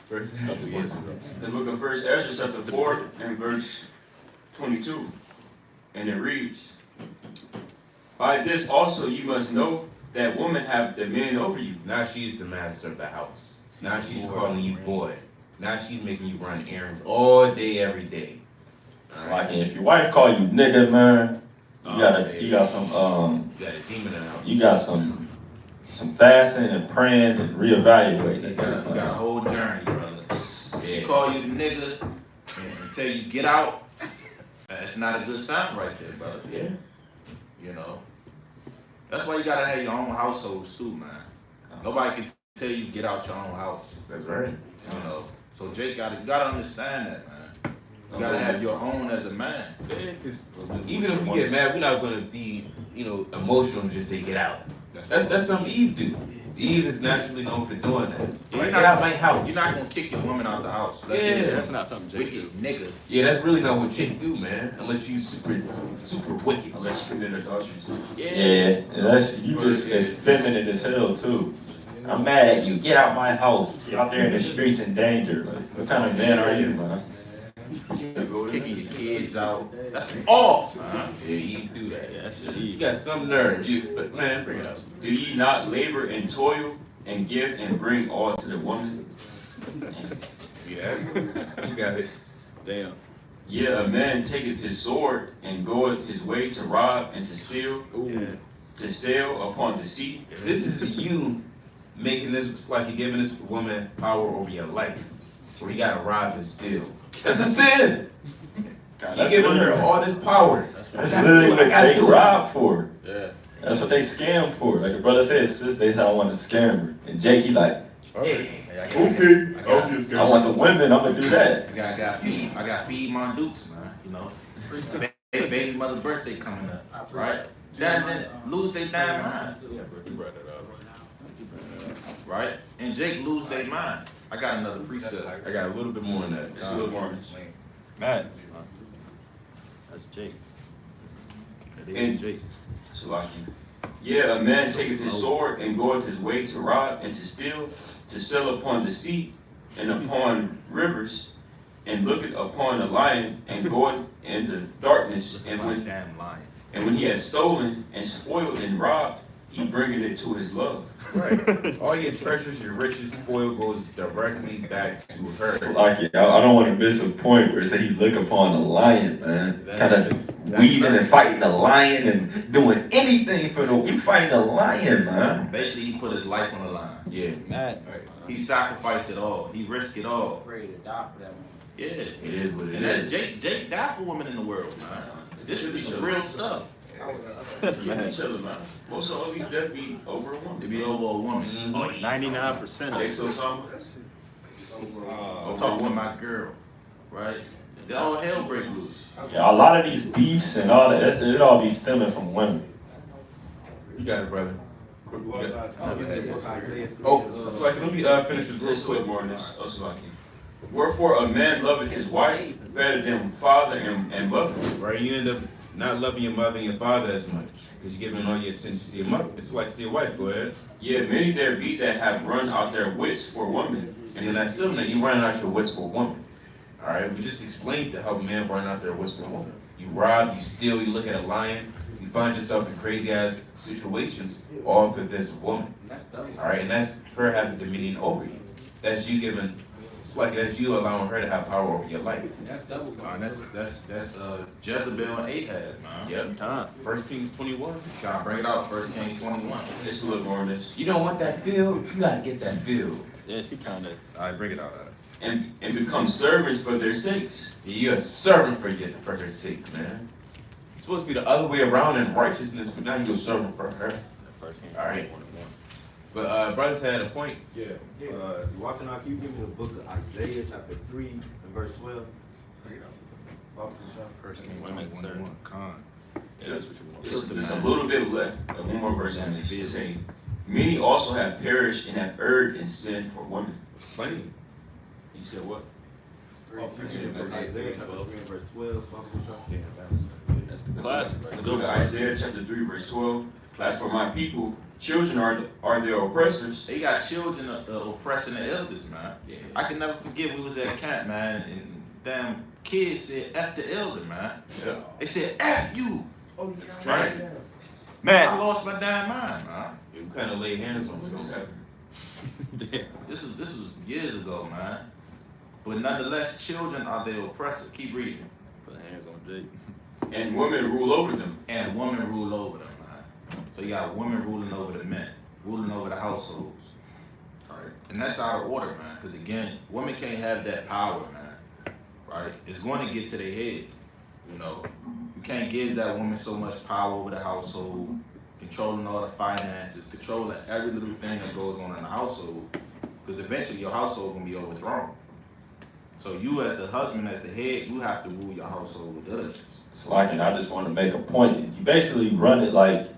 Speaker 3: First Esdras.
Speaker 4: The book of 1 Ezra chapter 4 and verse 22. And it reads, by this also you must know that women have dominion over you.
Speaker 3: Now she's the master of the house. Now she's calling you boy. Now she's making you run errands all day, every day.
Speaker 6: It's like if your wife call you nigga, man, you got some
Speaker 3: You got a demon in the house.
Speaker 6: you got some fasting and praying and reevaluating.
Speaker 2: You got a whole journey, brother. She call you the nigga and tell you get out. That's not a good sign right there, brother.
Speaker 3: Yeah.
Speaker 2: You know. That's why you gotta have your own households too, man. Nobody can tell you get out your own house.
Speaker 3: That's right.
Speaker 2: You know. So Jake you gotta understand that, man. You gotta have your own as a man.
Speaker 3: Yeah, because even if we get mad, we're not going to be, you know, emotional and just say get out. That's something Eve do. Eve is naturally known for doing that.
Speaker 2: You're
Speaker 3: Like,
Speaker 2: not
Speaker 3: get out my house.
Speaker 2: You're not gonna kick your woman out the house.
Speaker 3: Yeah.
Speaker 8: That's not something Jake do.
Speaker 2: Wicked nigga.
Speaker 3: Yeah, that's really not what chicks do, man. Unless you super wicked.
Speaker 4: Unless you commit adultery.
Speaker 6: Yeah, that's you just feminine as hell too. I'm mad at you. Get out my house. Get out there in the streets in danger. Like, what kind of man are you, man?
Speaker 2: Kicking your kids out. That's off, man.
Speaker 3: Yeah, you do that.
Speaker 4: Yeah, that's your
Speaker 3: You got some nerve. You expect, man, bring it up.
Speaker 4: Do ye not labor and toil and give and bring all to the woman?
Speaker 3: Yeah, you got it.
Speaker 4: Damn. Yeah, a man taketh his sword and goeth his way to rob and to steal, to sail upon the sea.
Speaker 3: This is you making this, it's like you're giving this woman power over your life. So you gotta rob and steal. That's a sin. You're giving her all this power.
Speaker 6: That's literally what Jake robbed for.
Speaker 2: Yeah.
Speaker 6: That's what they scammed for. Like the brother said, sis, they said I want to scam her. And Jake, he like, I want the women, I'm gonna do that.
Speaker 2: I got feed my dukes, man. You know, baby mother's birthday coming up, right? Then lose their damn mind, right? And Jake lose their mind. I got another precept.
Speaker 3: I got a little bit more on that. Just a little more.
Speaker 4: Mad.
Speaker 6: That's Jake.
Speaker 4: And Jake. Yeah, a man taketh his sword and goeth his way to rob and to steal, to sail upon the sea and upon rivers, and looketh upon a lion and goeth in the darkness, and when he has stolen and spoiled and robbed, he bringeth it to his love.
Speaker 3: Right. All your treasures, your riches, spoil goes directly back to her.
Speaker 6: Like, I don't want to miss a point where it said he look upon a lion, man. Kind of weaving and fighting the lion and doing anything for we fighting a lion, man.
Speaker 2: Basically, he put his life on the line.
Speaker 3: Yeah.
Speaker 4: Mad.
Speaker 2: He sacrificed it all. He risked it all.
Speaker 5: Ready to die for that one.
Speaker 2: Yeah.
Speaker 3: It is what it
Speaker 2: And
Speaker 3: is.
Speaker 2: Jake died for women in the world, man. This is some real stuff.
Speaker 4: That's mad. Most of all these deaths be over a woman.
Speaker 2: It be over a woman.
Speaker 3: Mhm.
Speaker 2: Oh, yeah.
Speaker 4: 99% of it. So some.
Speaker 2: I'm talking with my girl, right? The all hell break loose.
Speaker 6: Yeah, a lot of these beefs and all that, it all be stemming from women.
Speaker 3: You got it, brother.
Speaker 8: Isaiah 3,
Speaker 3: Oh, so let me finish this real
Speaker 4: Let's
Speaker 3: quick.
Speaker 4: look more on this. Wherefore a man loveth his wife better than father and mother.
Speaker 3: Right, you end up not loving your mother and your father as much because you're giving all your attention to your mother. It's like to your wife. Go ahead.
Speaker 4: Yeah, many there be that have run out their wits for women.
Speaker 3: And then that's something that you running out your wits for a woman. All right, we just explained to how men run out their wits for a woman. You rob, you steal, you look at a lion, you find yourself in crazy ass situations, all for this woman. All right, and that's her having dominion over you. That's you giving. It's like that's you allowing her to have power over your life.
Speaker 9: That's double.
Speaker 2: That's Jezebel and Ahab, man.
Speaker 3: Yep. 1 Kings 21.
Speaker 2: Gotta bring it out. 1 Kings 21.
Speaker 4: Let's look more on this.
Speaker 3: You don't want that field? You gotta get that field.
Speaker 4: Yeah, she kind of.
Speaker 2: Alright, bring it out.
Speaker 4: And become servants for their sakes.
Speaker 3: You're a servant for her sake, man. It's supposed to be the other way around in righteousness, but now you're a servant for her. All right. But brothers had a point.
Speaker 8: Yeah. Walking out, can you give me the book of Isaiah, chapter 3, and verse 12?
Speaker 2: First Kings 21. Con.
Speaker 4: There's a little bit left. One more verse on it. It say, many also have perished and have erred in sin for women.
Speaker 3: Explain.
Speaker 4: You said what?
Speaker 8: Isaiah chapter 3 and verse 12.
Speaker 4: That's the classic. Right? Look at Isaiah chapter 3 verse 12. As for my people, children are their oppressors.
Speaker 2: They got children oppressing the elders, man.
Speaker 3: Yeah.
Speaker 2: I can never forget we was at a camp, man, and damn kids said F the elder, man.
Speaker 3: Yeah.
Speaker 2: They said F you.
Speaker 5: Oh, yeah.
Speaker 2: Right? I
Speaker 4: Man,
Speaker 2: lost my damn mind, man.
Speaker 3: You kind of lay hands on something.
Speaker 2: This was years ago, man. But nonetheless, children are their oppressor. Keep reading.
Speaker 4: put hands on Jake. And women rule over them.
Speaker 2: And women rule over them, man. So you got women ruling over the men, ruling over the households. Right? And that's out of order, man. Because again, women can't have that power, man. Right? It's going to get to their head. You know, you can't give that woman so much power over the household, controlling all the finances, controlling every little thing that goes on in the household. Because eventually your household gonna be overthrown. So you as the husband, as the head, you have to rule your household with diligence.
Speaker 6: It's like, and I just want to make a point. You basically run it like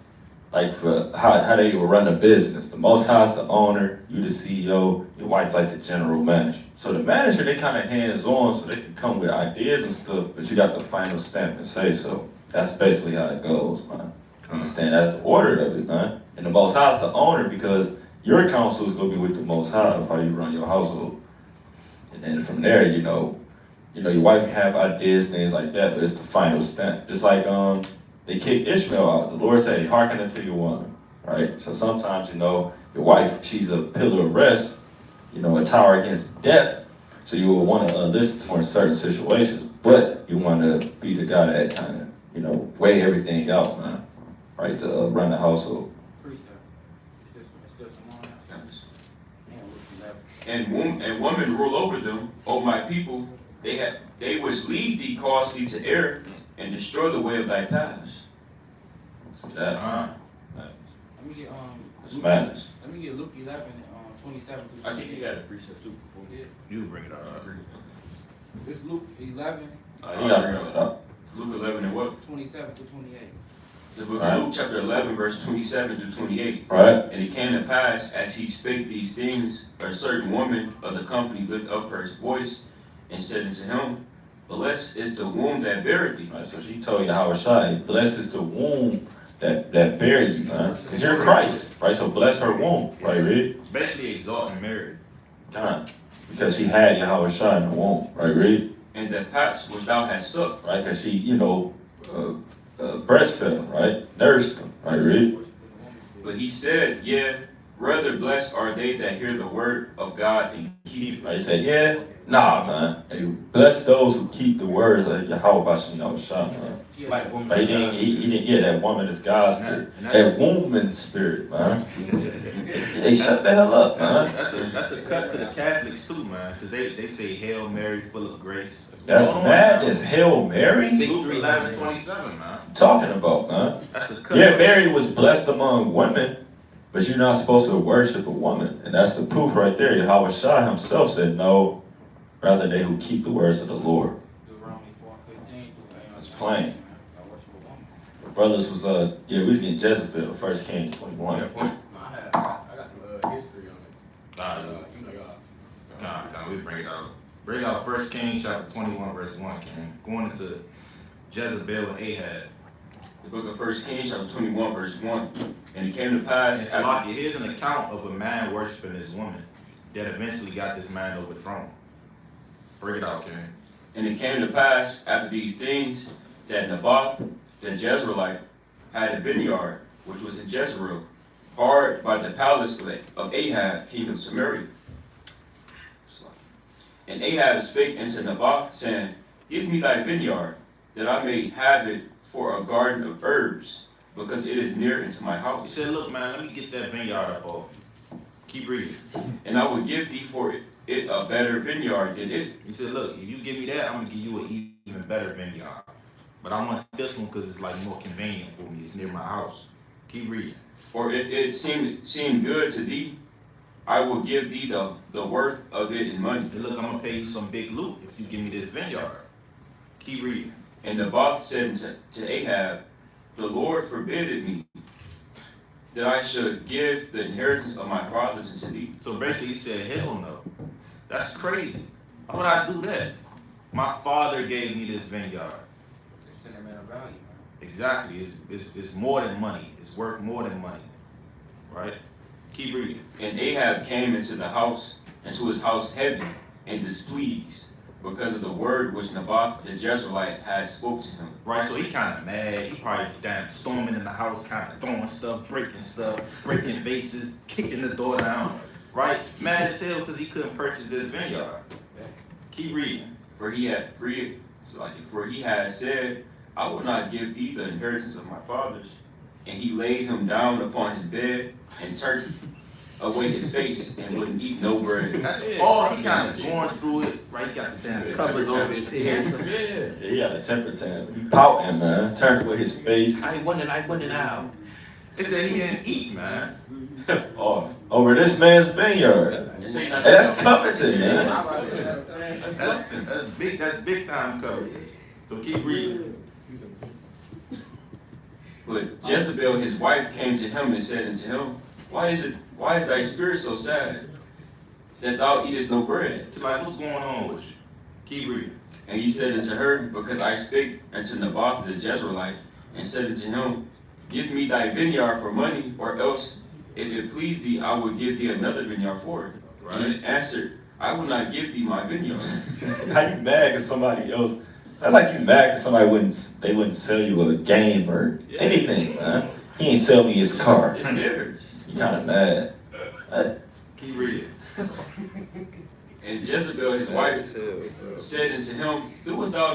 Speaker 6: for how they would run a business. The Most High is the owner, you the CEO, your wife like the general manager. So the manager, they kind of hands-on, so they can come with ideas and stuff, but you got the final stamp and say so. That's basically how it goes, man. Understand? That's the order of it, man. And the Most High is the owner because your counsel is gonna be with the Most High of how you run your household. And then from there, your wife can have ideas, things like that, but it's the final stamp. Just like they kicked Ishmael out. The Lord said, hearken unto your woman, right? So sometimes, your wife, she's a pillar of rest, a tower against death. So you will want to listen to her in certain situations, but you want to be the guy that kind of, weigh everything out, man, right, to run the household.
Speaker 9: Precept. It's still some more now.
Speaker 3: Yes.
Speaker 9: Man, Luke 11.
Speaker 3: And women rule over them, O my people, they which lead thee cause thee to err, and destroy the way of thy paths.
Speaker 6: See that?
Speaker 9: Let me get
Speaker 6: It's madness.
Speaker 9: Let me get Luke 11 and 27 through 28.
Speaker 3: I think you got a precept too before.
Speaker 9: Yeah.
Speaker 2: You bring it up.
Speaker 9: This Luke 11,
Speaker 6: You gotta bring it up.
Speaker 3: Luke 11 and what?
Speaker 9: 27 through 28.
Speaker 3: The book
Speaker 6: Right.
Speaker 3: of Luke chapter 11 verse 27 to 28.
Speaker 6: Right?
Speaker 3: And it came to pass, as he spake these things, a certain woman of the company lifted up her voice and said unto him, Blessed is the womb that bare thee.
Speaker 6: Right, so she told Yahushua, blessed is the womb that buried you, man. Because you're Christ, right? So bless her womb, right, Reed?
Speaker 2: Basically exalting Mary.
Speaker 6: God. Because she had Yahushua in the womb, right, Reed?
Speaker 3: And the paps which thou hast sucked,
Speaker 6: Right? Because she, breastfed him, right? Nursed him, right, Reed?
Speaker 3: but he said, Yea, rather blessed are they that hear the word of God and keep it.
Speaker 6: Right? He said, yeah, nah, man. Hey, bless those who keep the words of Yahushua, man.
Speaker 9: Like
Speaker 6: Right? He didn't, yeah, that woman is God's spirit. That woman spirit, man. Hey, shut the hell up, man.
Speaker 2: That's a cut to the Catholics too, man, because they say Hail Mary, full of grace.
Speaker 6: That's madness. Hail Mary?
Speaker 2: Luke 11:27, man.
Speaker 6: Talking about, man.
Speaker 2: That's a cut.
Speaker 6: Yeah, Mary was blessed among women, but you're not supposed to worship a woman. And that's the proof right there. Yahushua himself said, no, rather they who keep the words of the Lord.
Speaker 9: Deuteronomy 4:15.
Speaker 6: That's plain.
Speaker 9: I worship a woman.
Speaker 6: The brothers was, we was getting Jezebel, 1 Kings 21.
Speaker 9: I got some history on it.
Speaker 2: We bring it out. Bring out 1 Kings chapter 21, verse 1, King. Going into Jezebel and Ahab.
Speaker 3: The book of 1 Kings chapter 21 verse 1. And it came to pass,
Speaker 2: And Salaki, here's an account of a man worshiping his woman that eventually got this man overthrown. Bring it out, King.
Speaker 3: And it came to pass after these things that Naboth the Jezreelite had a vineyard which was in Jezreel, hard by the palace of Ahab, king of Samaria. And Ahab spake unto Naboth, saying, Give me thy vineyard, that I may have it for a garden of herbs, because it is near unto my
Speaker 2: He
Speaker 3: house.
Speaker 2: said, look, man, let me get that vineyard up off you. Keep reading.
Speaker 3: And I will give thee for it a better vineyard than it.
Speaker 2: He said, look, if you give me that, I'm going to give you an even better vineyard. But I want this one because it's like more convenient for me. It's near my house. Keep reading.
Speaker 3: For if it seem good to thee, I will give thee the worth of it in money.
Speaker 2: And look, I'm going to pay you some big loot if you give me this vineyard. Keep reading.
Speaker 3: And Naboth said to Ahab, The Lord forbid me that I should give the inheritance of my fathers unto thee.
Speaker 2: So basically he said, hell no. That's crazy. Why would I do that? My father gave me this vineyard.
Speaker 9: It's sentimental value, man.
Speaker 2: Exactly. It's more than money. It's worth more than money. Right? Keep reading.
Speaker 3: And Ahab came into his house heavy and displeased, because of the word which Naboth the Jezreelite had spoke to him.
Speaker 2: Right, so he kind of mad. He probably down storming in the house, kind of throwing stuff, breaking vases, kicking the door down. Right? Mad as hell because he couldn't purchase this vineyard. Keep reading.
Speaker 3: For he had said, I will not give thee the inheritance of my fathers. And he laid him down upon his bed and turned away his face and wouldn't eat no bread.
Speaker 2: That's all. He kind of going through it. Right? He got the damn covers over his head.
Speaker 6: Yeah, he got a temper tantrum. He pouting, man. Turned with his face.
Speaker 5: I wasn't out.
Speaker 2: They said he didn't eat, man.
Speaker 6: That's off. Over this man's vineyard. Hey, that's coveted, man.
Speaker 2: That's big time covetous. So keep reading.
Speaker 3: But Jezebel his wife came to him and said unto him, Why is thy spirit so sad, that thou eatest no bread?
Speaker 2: She's like, what's going on with you? Keep reading.
Speaker 3: And he said unto her, Because I spake unto Naboth the Jezreelite, and said unto him, Give me thy vineyard for money, or else
Speaker 4: If it please thee, I will give thee another vineyard for it.
Speaker 2: Right.
Speaker 4: And he answered, I will not give thee my vineyard.
Speaker 6: How you mad because somebody else? Sounds like you mad because somebody wouldn't sell you a game or anything, man. He ain't sell me his car.
Speaker 4: It's theirs.
Speaker 6: You kind of mad.
Speaker 2: Keep reading.
Speaker 4: And Jezebel, his wife, said unto him, doest thou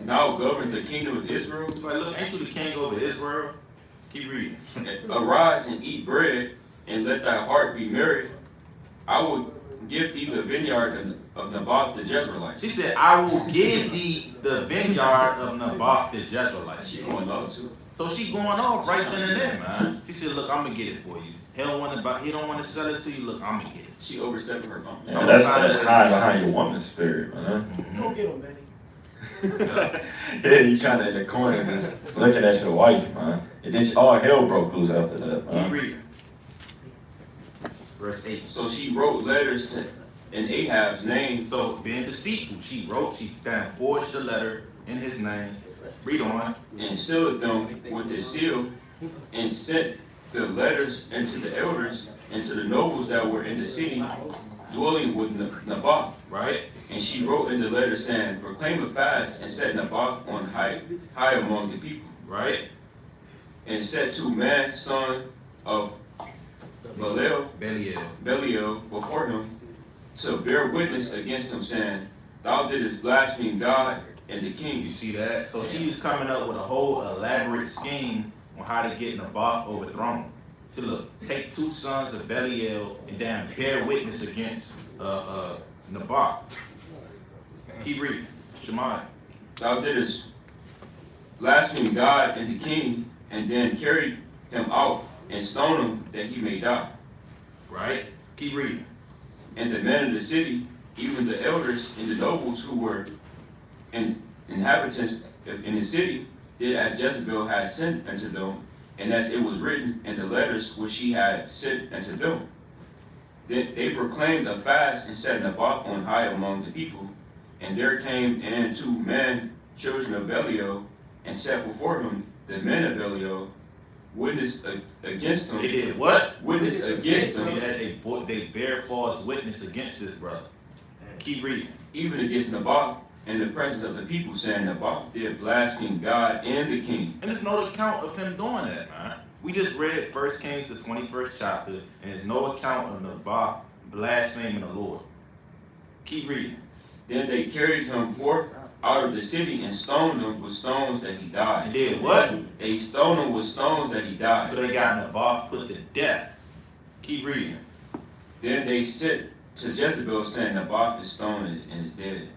Speaker 4: now govern the kingdom of Israel?
Speaker 2: Like, look, ain't you the king over Israel? Keep reading.
Speaker 4: Arise and eat bread, and let thy heart be merry. I will give thee the vineyard of Naboth the Jezreelite.
Speaker 2: She said, I will give thee the vineyard of Naboth the Jezreelite.
Speaker 4: She going up too.
Speaker 2: So she going off right then and there, man. She said, look, I'm gonna get it for you. He don't want to sell it to you. Look, I'm gonna get it.
Speaker 4: She overstepping her bounds.
Speaker 6: Yeah, that's that hide behind your woman spirit, man.
Speaker 5: Go get him, man.
Speaker 6: Yeah, you kind of in the corner just looking at your wife, man. And then all hell broke loose after that,
Speaker 2: Keep
Speaker 6: man.
Speaker 2: reading. Verse 8.
Speaker 4: So she wrote letters in Ahab's name.
Speaker 2: So being deceitful, she forged the letter in his name. Read on.
Speaker 4: And sealed them with the seal, and sent the letters unto the elders and to the nobles that were in the city, dwelling with Naboth.
Speaker 2: Right?
Speaker 4: And she wrote in the letter, saying, proclaim a fast, and set Naboth on high among the people.
Speaker 2: Right?
Speaker 4: And set two men, son of Belial, before him, to bear witness against him, saying, thou didst blaspheme God and the king.
Speaker 2: You see that? So she's coming up with a whole elaborate scheme on how to get Naboth overthrown. So look, take two sons of Belial and then bear witness against Naboth. Keep reading. Shemaiah.
Speaker 4: Thou didst blaspheme God and the king, and then carried him out and stoned him that he may die.
Speaker 2: Right? Keep reading.
Speaker 4: And the men of the city, even the elders and the nobles who were inhabitants in the city, did as Jezebel had sent unto them, and as it was written in the letters which she had sent unto them. Then they proclaimed a fast and set Naboth on high among the people. And there came in two men, children of Belial, and sat before him. The men of Belial witnessed against him.
Speaker 2: They did what?
Speaker 4: Witness against
Speaker 2: See
Speaker 4: him,
Speaker 2: that they bear false witness against this brother. Keep reading.
Speaker 4: even against Naboth, in the presence of the people, saying Naboth did blaspheme God and the king.
Speaker 2: And there's no account of him doing that, man. We just read 1 Kings, the 21st chapter, and there's no account of Naboth blaspheming the Lord. Keep reading.
Speaker 4: Then they carried him forth out of the city and stoned him with stones that he
Speaker 2: And
Speaker 4: died.
Speaker 2: did what?
Speaker 4: They stoned him with stones that he
Speaker 2: So
Speaker 4: died.
Speaker 2: they got Naboth put to death. Keep reading.
Speaker 4: Then they sent to Jezebel, saying Naboth is stoned and is dead.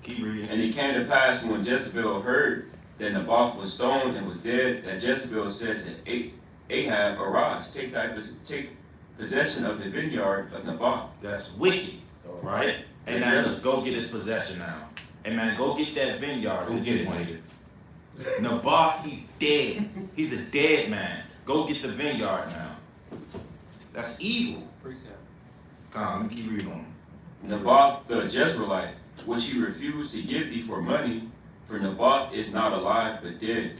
Speaker 2: Keep reading.
Speaker 4: And it came to pass when Jezebel heard that Naboth was stoned and was dead, that Jezebel said to Ahab, arise, take possession of the vineyard of Naboth.
Speaker 2: That's wicked, right? And now look, go get his possession now. And man, go get that vineyard.
Speaker 4: Go get it, nigga.
Speaker 2: Naboth, he's dead. He's a dead man. Go get the vineyard now. That's evil. Come on, let me keep reading on.
Speaker 4: Naboth the Jezreelite, which he refused to give thee for money, for Naboth is not alive but dead.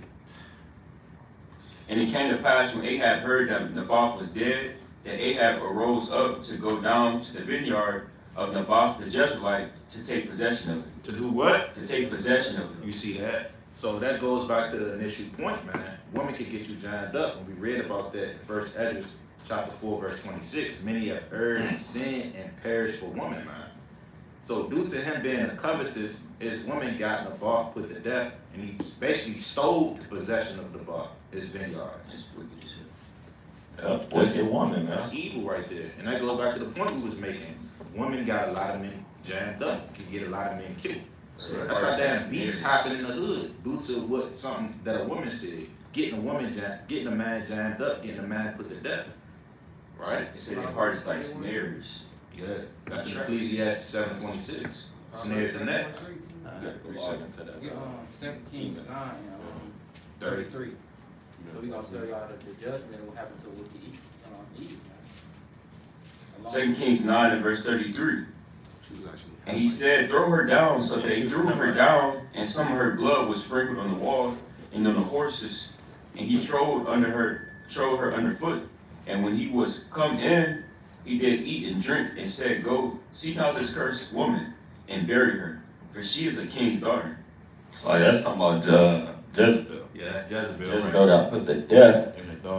Speaker 4: And it came to pass when Ahab heard that Naboth was dead, that Ahab arose up to go down to the vineyard of Naboth the Jezreelite to take possession of it.
Speaker 2: To do what?
Speaker 4: To take possession of it.
Speaker 2: You see that? So that goes back to the initial point, man. Woman could get you jammed up. When we read about that in 1 Ezra chapter 4, verse 26, many have erred, sinned, and perished for woman, man. So due to him being a covetous, his woman got Naboth put to death, and he basically stole the possession of Naboth, his vineyard.
Speaker 4: That's wicked as hell.
Speaker 6: Yeah, wicked woman, man.
Speaker 2: That's evil right there. And that goes back to the point we was making. Women got a lot of men jammed up, can get a lot of men killed. That's how damn beats happen in the hood due to what something that a woman said. Getting a man jammed up, getting a man put to death. Right?
Speaker 4: They say their heart is like snares.
Speaker 2: Yeah. That's in Ecclesiastes 7:26. Snares and nets.
Speaker 9: Yeah, 2 Kings 9, 33. So we gonna tell y'all the judgment will happen to wicked Eve.
Speaker 4: 2 Kings 9 and verse 33. And he said, throw her down. So they threw her down, and some of her blood was sprinkled on the wall and on the horses. And he trod her underfoot. And when he was come in, he did eat and drink, and said, Go, see now this cursed woman, and bury her, for she is a king's daughter.
Speaker 6: So that's talking about Jezebel.
Speaker 2: Yeah, that's Jezebel.
Speaker 6: Jezebel that put to death,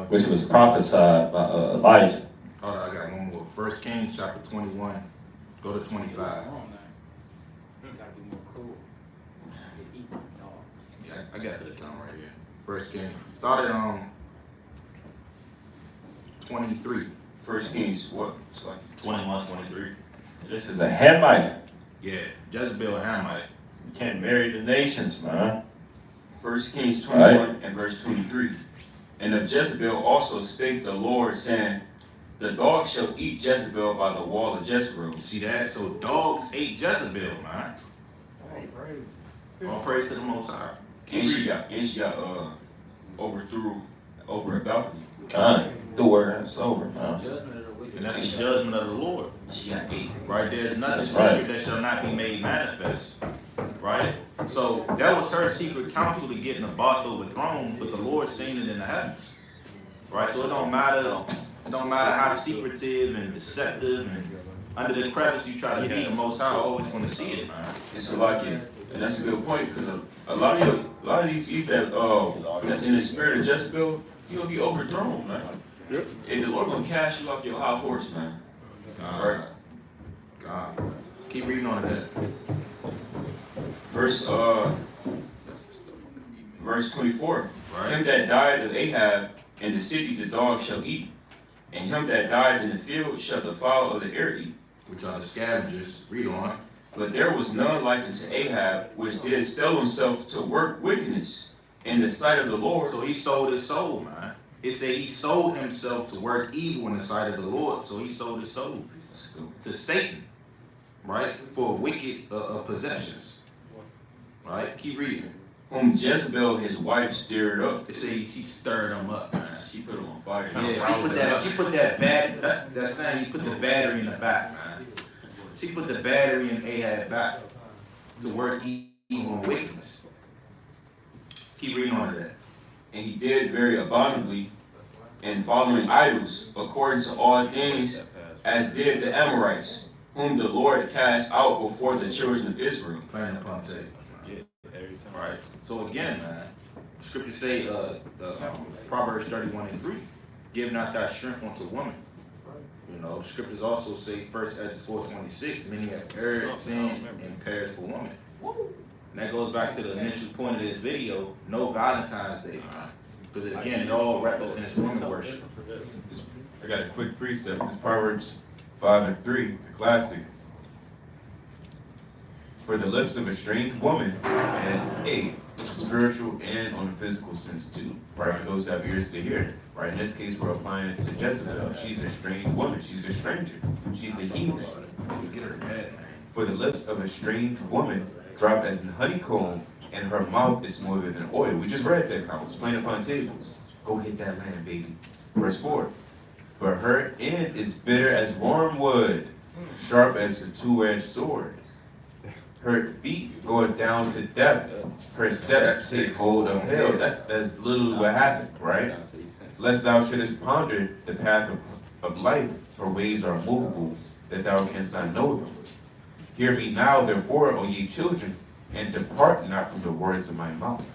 Speaker 6: which was prophesied by Elijah.
Speaker 2: Hold on, I got one more. 1 Kings chapter 21. Go to 25.
Speaker 9: Come on, man. You gotta be more cool. They eat dogs.
Speaker 2: Yeah, I got the account right here. 1 Kings. Started on 23.
Speaker 4: 1 Kings, what? It's like
Speaker 2: 21, 23.
Speaker 6: This is a Hamite.
Speaker 2: Yeah, Jezebel and Hamite.
Speaker 6: You can't marry the nations, man.
Speaker 4: 1 Kings 21 and verse 23. And of Jezebel also spake the Lord, saying, The dog shall eat Jezebel by the wall of Jezreel.
Speaker 2: You see that? So dogs ate Jezebel, man. All praise to the Most High.
Speaker 4: And she got overthrew over a balcony.
Speaker 6: God, threw her and it's over, man.
Speaker 9: Judgment of the wicked.
Speaker 2: And that's the judgment of the Lord.
Speaker 4: She got ate.
Speaker 2: Right? There's nothing
Speaker 6: That's
Speaker 2: secret
Speaker 6: right.
Speaker 2: that shall not be made manifest. Right? So that was her secret counsel to get Naboth overthrown, but the Lord seen it in the heavens. Right? So it don't matter how secretive and deceptive and under the crevice you try to be, the Most High always want to see it, man.
Speaker 4: It's like it. And that's a good point, because a lot of these people that's in the spirit of Jezebel, you'll be overthrown, man. Yep. And the Lord gonna cast you off your high horse, man.
Speaker 2: God. God. Keep reading on that.
Speaker 4: Verse 24.
Speaker 2: Right.
Speaker 4: Him that died of Ahab in the city the dog shall eat, and him that died in the field shall the fowl of the air eat.
Speaker 2: Which are the scavengers. Read on.
Speaker 4: But there was none like unto Ahab, which did sell himself to work wickedness in the sight of the Lord.
Speaker 2: So he sold his soul, man. It said he sold himself to work evil in the sight of the Lord. So he sold his soul to Satan, right? For wicked possessions. Right? Keep reading.
Speaker 4: Whom Jezebel his wife stirred up.
Speaker 2: It says she stirred him up, man.
Speaker 4: She put him on fire.
Speaker 2: Yeah, she put that battery. That's saying you put the battery in the back, man. She put the battery in Ahab back to work evil and wickedness. Keep reading on to that.
Speaker 4: And he did very abominably in following idols, according to all things as did the Amorites, whom the Lord cast out before the children of Israel.
Speaker 2: Playing upon tables, man. Right. So again, man, scriptures say, Proverbs 31:3, give not thy strength unto woman. You know, scriptures also say, 1 Esdras 4:26, many have erred, sinned, and perished for woman. And that goes back to the initial point of this video, no Valentines Day, man. Because again, it all represents woman worship.
Speaker 3: I got a quick precept. This Proverbs 5:3, the classic. For the lips of a strange woman, and hey, this is spiritual and on the physical sense too. Right, for those who have ears to hear. Right, in this case, we're applying it to Jezebel. She's a strange woman. She's a stranger. She's a heathen.
Speaker 2: Forget her dad, man.
Speaker 3: For the lips of a strange woman drop as in honeycomb, and her mouth is smoother than oil. We just read that count. Plain upon tables. Go hit that land, baby. Verse 4. For her end is bitter as wormwood, sharp as a two-edged sword. Her feet go down to death. Her steps take hold of hell. That's literally what happened, right? Lest thou shouldest ponder the path of life, her ways are movable, that thou canst not know them. Hear me now, therefore, O ye children, and depart not from the words of my mouth.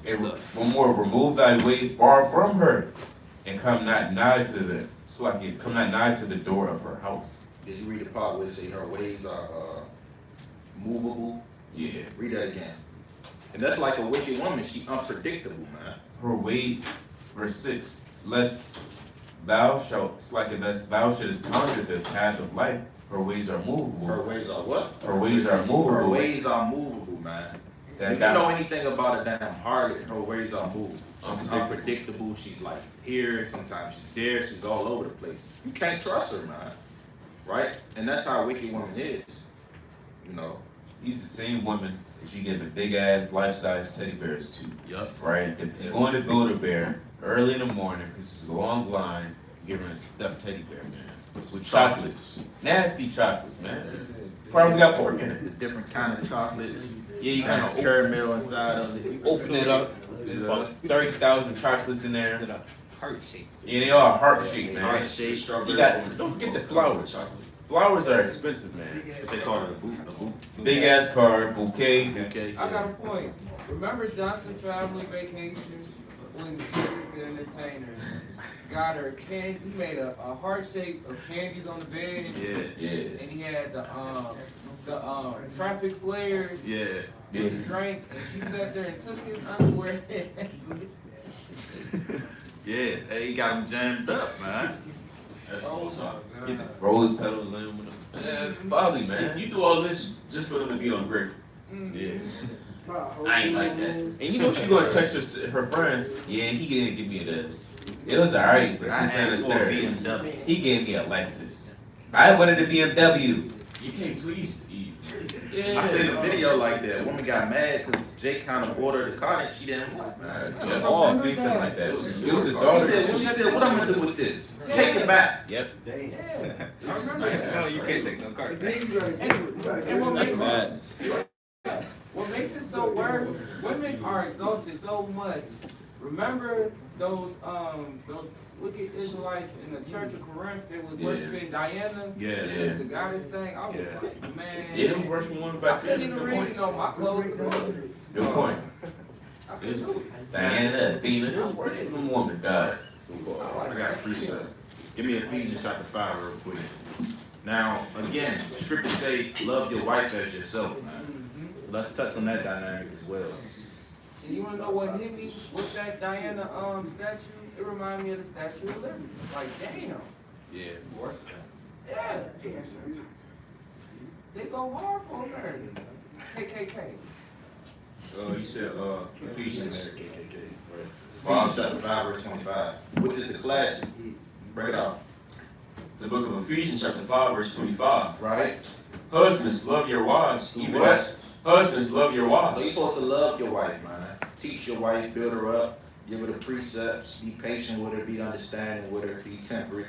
Speaker 3: And one more, remove thy way far from her, and come not nigh to the door of her house.
Speaker 2: Did you read the part where it say her ways are movable?
Speaker 3: Yeah.
Speaker 2: Read that again. And that's like a wicked woman. She unpredictable, man.
Speaker 3: Her way, verse 6, lest thou shouldest ponder the path of life, her ways are movable.
Speaker 2: Her ways are what?
Speaker 3: Her ways are movable.
Speaker 2: Her ways are movable, man. If you know anything about a damn harlot, her ways are movable. She's unpredictable. She's like here, sometimes she's there. She's all over the place. You can't trust her, man. Right? And that's how a wicked woman is. You know?
Speaker 3: He's the same woman that you give a big ass life-size teddy bears to.
Speaker 2: Yup.
Speaker 3: Right? You're going to build a bear early in the morning because it's a long line. Give her a stuffed teddy bear, man. With chocolates. Nasty chocolates, man. Probably got pork in it.
Speaker 2: The different kind of chocolates.
Speaker 3: Yeah, you kind of
Speaker 2: caramel inside of it.
Speaker 3: open it up. There's about 30,000 chocolates in there.
Speaker 5: heart shape.
Speaker 3: Yeah, they are heart shaped, man.
Speaker 2: Heart shape,
Speaker 3: You got, don't forget the flowers. Flowers are expensive, man.
Speaker 2: They call it a boot.
Speaker 3: Big ass car, bouquet.
Speaker 2: Okay.
Speaker 7: I got a point. Remember Johnson Family Vacation when the entertainer got her candy? He made a heart shape of candies on the bed.
Speaker 2: Yeah.
Speaker 7: And he had the traffic flares.
Speaker 2: Yeah.
Speaker 7: He drank, and she sat there and took his underwear.
Speaker 2: Yeah. Hey, he got him jammed up, man.
Speaker 3: That's awesome. Get the rose petals in with them. Yeah, it's folly, man. You do all this just for them to be ungrateful. Yeah. I ain't like that. And you know she gonna text her friends. Yeah, he didn't give me this. It was alright, but
Speaker 2: I
Speaker 3: he said
Speaker 2: had
Speaker 3: it
Speaker 2: for
Speaker 3: there.
Speaker 2: BMW.
Speaker 3: He gave me a Lexus. I wanted a BMW.
Speaker 4: You can't please Eve.
Speaker 3: Yeah.
Speaker 2: I seen a video like that. Woman got mad because Jake kind of ordered a car that she didn't want.
Speaker 3: Yeah, all see something like that. It was a
Speaker 2: She
Speaker 3: daughter.
Speaker 2: said, what I'm gonna do with this? Take it back.
Speaker 3: Yep.
Speaker 7: Yeah.
Speaker 5: No, you can't take no car.
Speaker 7: And what makes it so worse, women are exalted so much. Remember those wicked Israelites in the Church of Corinth that was worshiping Diana?
Speaker 2: Yeah.
Speaker 7: The goddess thing? I was like, man.
Speaker 3: Yeah, them worshiping one
Speaker 7: I
Speaker 3: back then.
Speaker 7: couldn't
Speaker 3: That's
Speaker 7: even
Speaker 3: good
Speaker 7: read it
Speaker 3: point.
Speaker 7: on my clothes.
Speaker 3: Good point.
Speaker 7: I couldn't do it.
Speaker 3: Diana, Athena, them worshiping them woman gods.
Speaker 2: I got 3 cents. Give me Ephesians chapter 5 real quick. Now, again, scriptures say, love your wife as yourself, man. Let's touch on that dynamic as well.
Speaker 7: And you wanna know what hit me with that Diana statue? It reminded me of the Statue of Liberty. Like, damn.
Speaker 3: Yeah.
Speaker 7: Yeah. They go hard for America. KKK.
Speaker 4: You said Ephesians.
Speaker 2: Ephesians chapter 5 verse 25, which is the classic. Break it out.
Speaker 4: The book of Ephesians, chapter 5, verse 25.
Speaker 2: Right?
Speaker 4: Husbands, love your wives. Even
Speaker 2: What?
Speaker 4: as husbands, love your
Speaker 2: So
Speaker 4: wives.
Speaker 2: you're supposed to love your wife, man. Teach your wife, build her up, give her the precepts, be patient with her, be understanding with her, be temperate.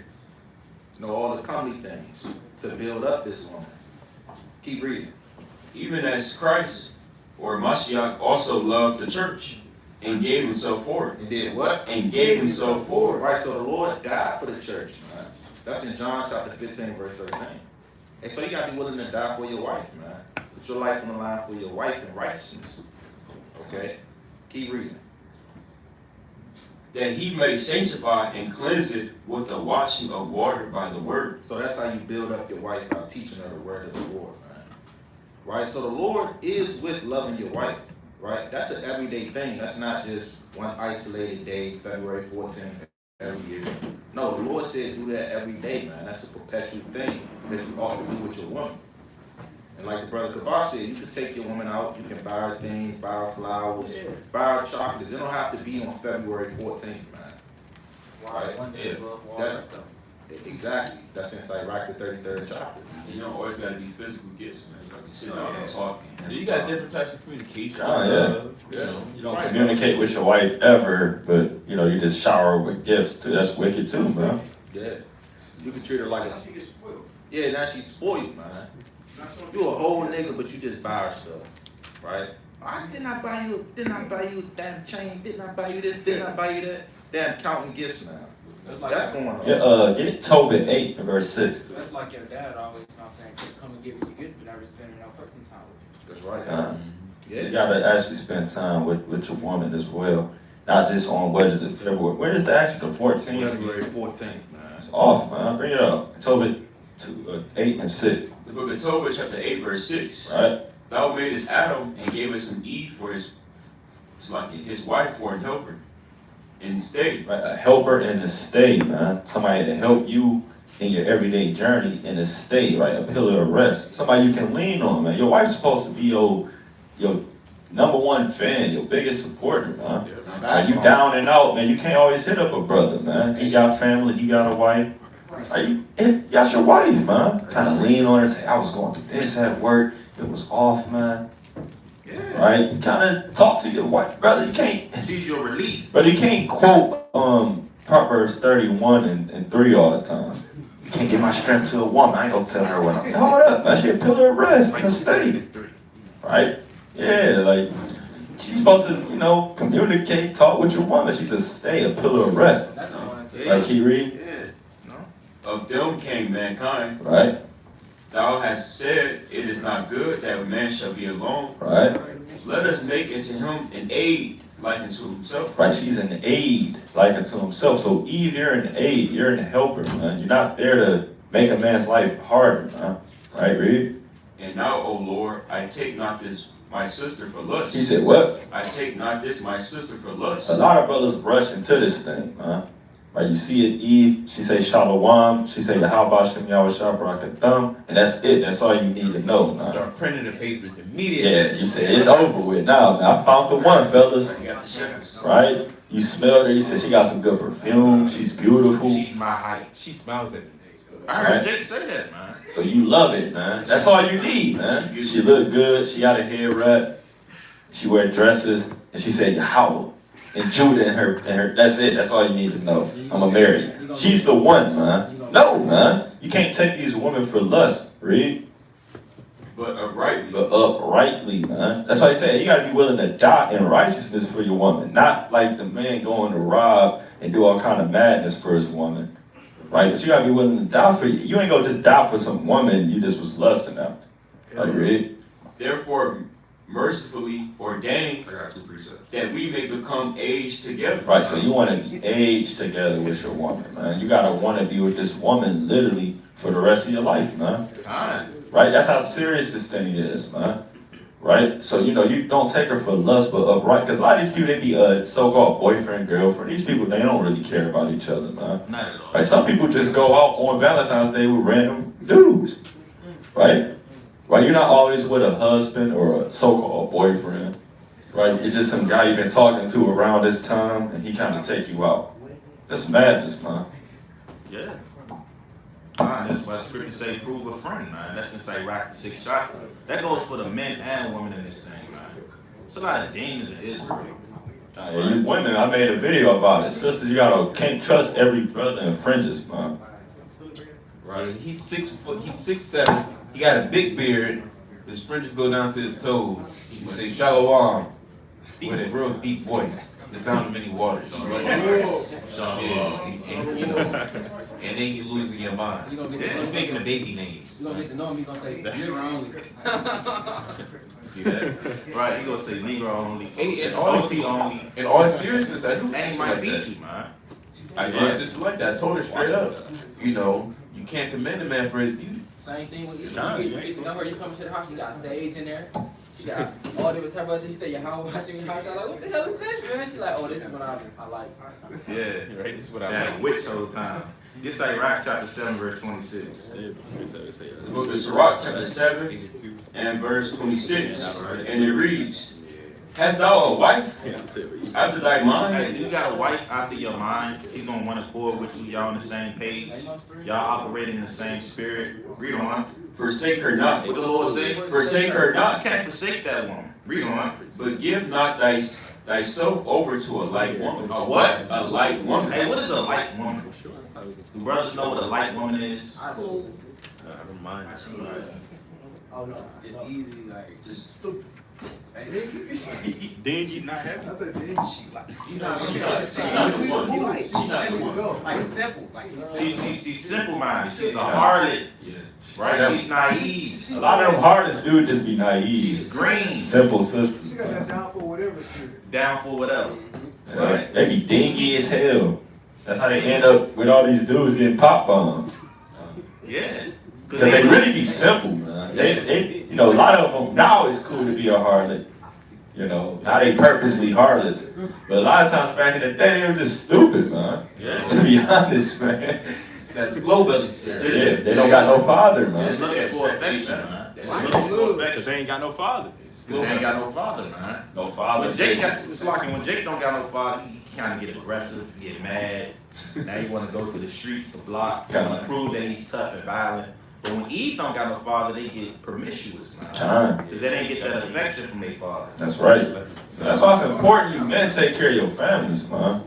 Speaker 2: You know, all the comely things to build up this woman. Keep reading.
Speaker 4: Even as Christ, or Mashiach, also loved the church and gave himself for it.
Speaker 2: And did what?
Speaker 4: And gave himself for it.
Speaker 2: Right, so the Lord died for the church, man. That's in John chapter 15, verse 13. And so you gotta be willing to die for your wife, man. Put your life on the line for your wife in righteousness. Okay? Keep reading.
Speaker 4: That he may sanctify and cleanse it with the washing of water by the word.
Speaker 2: So that's how you build up your wife, by teaching her the word of the Lord, man. Right? So the Lord is with loving your wife, right? That's an everyday thing. That's not just one isolated day, February 14th, every year. No, the Lord said do that every day, man. That's a perpetual thing that you ought to do with your woman. And like the brother Kabar said, you can take your woman out, you can buy her things, buy her flowers, buy her chocolates. It don't have to be on February 14th, man. Right?
Speaker 9: One day above all
Speaker 2: That-
Speaker 9: that stuff.
Speaker 2: Exactly. That's in Sirach, the 33rd chapter.
Speaker 4: And you don't always gotta be physical gifts, man. You can sit down and talk.
Speaker 3: You got different types of communication.
Speaker 6: Oh, yeah.
Speaker 3: You know.
Speaker 6: You don't communicate with your wife ever, but you know, you just shower her with gifts too. That's wicked too, man.
Speaker 2: Yeah. You can treat her like
Speaker 8: Now
Speaker 2: a...
Speaker 8: she gets spoiled.
Speaker 2: Yeah, now she's spoiled, man. You a whole nigga, but you just buy her stuff, right? Didn't I buy you a damn chain? Didn't I buy you this? Didn't I buy you that? Damn counting gifts now. That's going on.
Speaker 6: Yeah, get Tobit 8 and verse 6.
Speaker 9: That's like your dad always, you know what I'm saying, come and give you gifts, but never spending no personal time with you.
Speaker 2: That's right.
Speaker 6: You
Speaker 2: Yeah.
Speaker 6: gotta actually spend time with your woman as well. Not just on, what is it, February? When is the actual, the 14th?
Speaker 2: February 14th, man.
Speaker 6: It's off, man. Bring it up. Tobit 8 and 6.
Speaker 4: The book of Tobit, chapter 8, verse 6.
Speaker 6: Right?
Speaker 4: Thou madest Adam and gave us an Eve for his wife for an helper and stay.
Speaker 6: Right, a helper and a stay, man. Somebody to help you in your everyday journey and a stay, right? A pillar of rest. Somebody you can lean on, man. Your wife's supposed to be your number one fan, your biggest supporter, man. Like, you down and out, man. You can't always hit up a brother, man. He got family, he got a wife. Like, you got your wife, man. Kind of lean on her and say, I was going through this at work. It was off, man.
Speaker 2: Yeah.
Speaker 6: Right? You kind of talk to your wife, brother. You can't.
Speaker 2: She's your relief.
Speaker 6: But you can't quote Proverbs 31 and 3 all the time. You can't give my strength to a woman. I ain't gonna tell her what I'm. Hold up, man. She a pillar of rest. Like stay. Right? Yeah, like she's supposed to, communicate, talk with your woman. She's a stay, a pillar of rest.
Speaker 9: That's the only
Speaker 6: Right, keep reading.
Speaker 2: Yeah. No.
Speaker 4: Of them came mankind.
Speaker 6: Right,
Speaker 4: Thou hast said, it is not good that man shall be alone.
Speaker 6: right,
Speaker 4: Let us make unto him an aid like unto himself.
Speaker 6: right. She's an aid, like unto himself. So Eve, you're an aid. You're an helper, man. You're not there to make a man's life harder, man. Right, read.
Speaker 4: And now, O Lord, I take not this my sister for lust.
Speaker 6: He said, what?
Speaker 4: I take not this my sister for lust.
Speaker 6: A lot of brothers rush into this thing, man. Right, you see it, Eve, she say Shalom, she say the how about Shem Yahushua Barakatham, and that's it. That's all you need to know, man.
Speaker 3: Start printing the papers immediately.
Speaker 6: Yeah, you say it's over with now, man. I found the one, fellas.
Speaker 4: You got the shepherds.
Speaker 6: Right? You smelled her, you said she got some good perfume, she's beautiful.
Speaker 2: She's my height.
Speaker 3: She smiles at me.
Speaker 2: I heard
Speaker 6: Right.
Speaker 2: Jake say that, man.
Speaker 6: So you love it, man. That's all you need, man. She look good, she got a hair wrap, she wear dresses, and she said Yahweh. And Judah and her, that's it. That's all you need to know. I'ma marry you. She's the one, man. No, man. You can't take these women for lust, read.
Speaker 4: But uprightly.
Speaker 6: But uprightly, man. That's why I say you gotta be willing to die in righteousness for your woman. Not like the man going to rob and do all kind of madness for his woman. Right? But you gotta be willing to die for you. You ain't gonna just die for some woman you just was lusting after. Like, read.
Speaker 4: Therefore, mercifully ordained
Speaker 2: I got 2 precepts.
Speaker 4: that we may become aged together.
Speaker 6: Right, so you want to be aged together with your woman, man. You gotta want to be with this woman literally for the rest of your life, man.
Speaker 2: Alright.
Speaker 6: Right, that's how serious this thing is, man. Right, so you don't take her for lust, but upright. Because a lot of these people, they be so-called boyfriend, girlfriend. These people, they don't really care about each other, man.
Speaker 2: Not at all.
Speaker 6: Right, some people just go out on Valentine's Day with random dudes. Right. Right, you're not always with a husband or a so-called boyfriend. Right, you're just some guy you've been talking to around this time, and he kind of take you out. That's madness, man.
Speaker 2: Yeah. Man, that's why scripture say prove a friend, man. That's in Sirach 6 chapter. That goes for the men and women in this thing, man. It's a lot of demons in Israel.
Speaker 6: Yeah, you women, I made a video about it. Sisters, you can't trust every brother in fringes, man.
Speaker 3: Right. He's 6 foot. He's 6'7". He got a big beard. His fringes go down to his toes. He say Shalom with a real deep voice. The sound of many waters. Yeah, and then you losing your mind.
Speaker 9: You gonna get
Speaker 3: You're thinking of baby names.
Speaker 9: You gonna get to know him, you gonna say, you're only.
Speaker 3: See that?
Speaker 2: Right, he gonna say Negro only.
Speaker 3: Hey, and
Speaker 2: OT only.
Speaker 3: In all seriousness, I do
Speaker 2: And he
Speaker 3: sisters
Speaker 2: might
Speaker 3: like
Speaker 2: beat
Speaker 3: that.
Speaker 2: you, man.
Speaker 3: I know sisters like that. I told her straight up. You can't commend a man for his beauty.
Speaker 9: Same thing with you.
Speaker 2: Nah,
Speaker 9: You heard you come to the house, you got sage in there. She got all different type of, she said, your house washing your house. I'm like, what the hell is this, man? She like, oh, this is what I like.
Speaker 2: Yeah.
Speaker 3: Right? This is what I
Speaker 2: That
Speaker 3: like.
Speaker 2: witch whole time. This Sirach chapter 7 verse 26.
Speaker 4: The book of Sirach, chapter 7, and verse 26. And it reads, Hast thou a wife after thy
Speaker 2: Hey,
Speaker 4: mind?
Speaker 2: you got a wife after your mind. He's on one accord with you. Y'all on the same page. Y'all operating in the same spirit. Read on.
Speaker 4: Forsake her not.
Speaker 2: What the Lord say?
Speaker 4: Forsake her
Speaker 2: You
Speaker 4: not.
Speaker 2: can't forsake that woman. Read on.
Speaker 4: But give not thyself over to a light woman.
Speaker 2: A what?
Speaker 4: A light woman.
Speaker 2: Hey, what is a light woman? Do brothers know what a light woman is?
Speaker 9: I do.
Speaker 8: Never mind.
Speaker 9: Oh no, just easy, like,
Speaker 4: Just
Speaker 9: stupid.
Speaker 8: Dingy, not happy.
Speaker 5: I said, dingy.
Speaker 9: You know,
Speaker 4: She's not the one. She's not the one.
Speaker 9: like simple, like
Speaker 2: She's simple-minded. She's a harlot.
Speaker 4: Yeah.
Speaker 2: Right? She's naive.
Speaker 6: A lot of them hardest dudes just be
Speaker 2: She's
Speaker 6: naive.
Speaker 2: green.
Speaker 6: Simple sisters.
Speaker 5: She got that down for whatever spirit.
Speaker 2: Down for whatever.
Speaker 6: Right? They be dingy as hell. That's how they end up with all these dudes getting pop bombed.
Speaker 2: Yeah.
Speaker 6: Because they really be simple, man. They, a lot of them, now it's cool to be a harlot. Now they purposely harlots. But a lot of times back in the day, they were just stupid, man.
Speaker 2: Yeah.
Speaker 6: To be honest, man.
Speaker 3: That slow belly
Speaker 6: Yeah,
Speaker 3: spirit.
Speaker 6: they don't got no father,
Speaker 2: Just
Speaker 6: man.
Speaker 2: looking for affection, man. Just
Speaker 3: Why?
Speaker 2: looking for
Speaker 8: Because
Speaker 2: affection.
Speaker 8: they ain't got no father.
Speaker 2: They ain't got no father, man.
Speaker 6: No father.
Speaker 2: When Jake when Jake don't got no father, he kind of get aggressive, get mad. Now he want to go to the streets to block, want to prove that he's tough and violent. But when Eve don't got no father, they get promiscuous, man.
Speaker 6: Time.
Speaker 2: Because they didn't get that affection from their father.
Speaker 6: That's right. So that's why it's important you men take care of your families, man.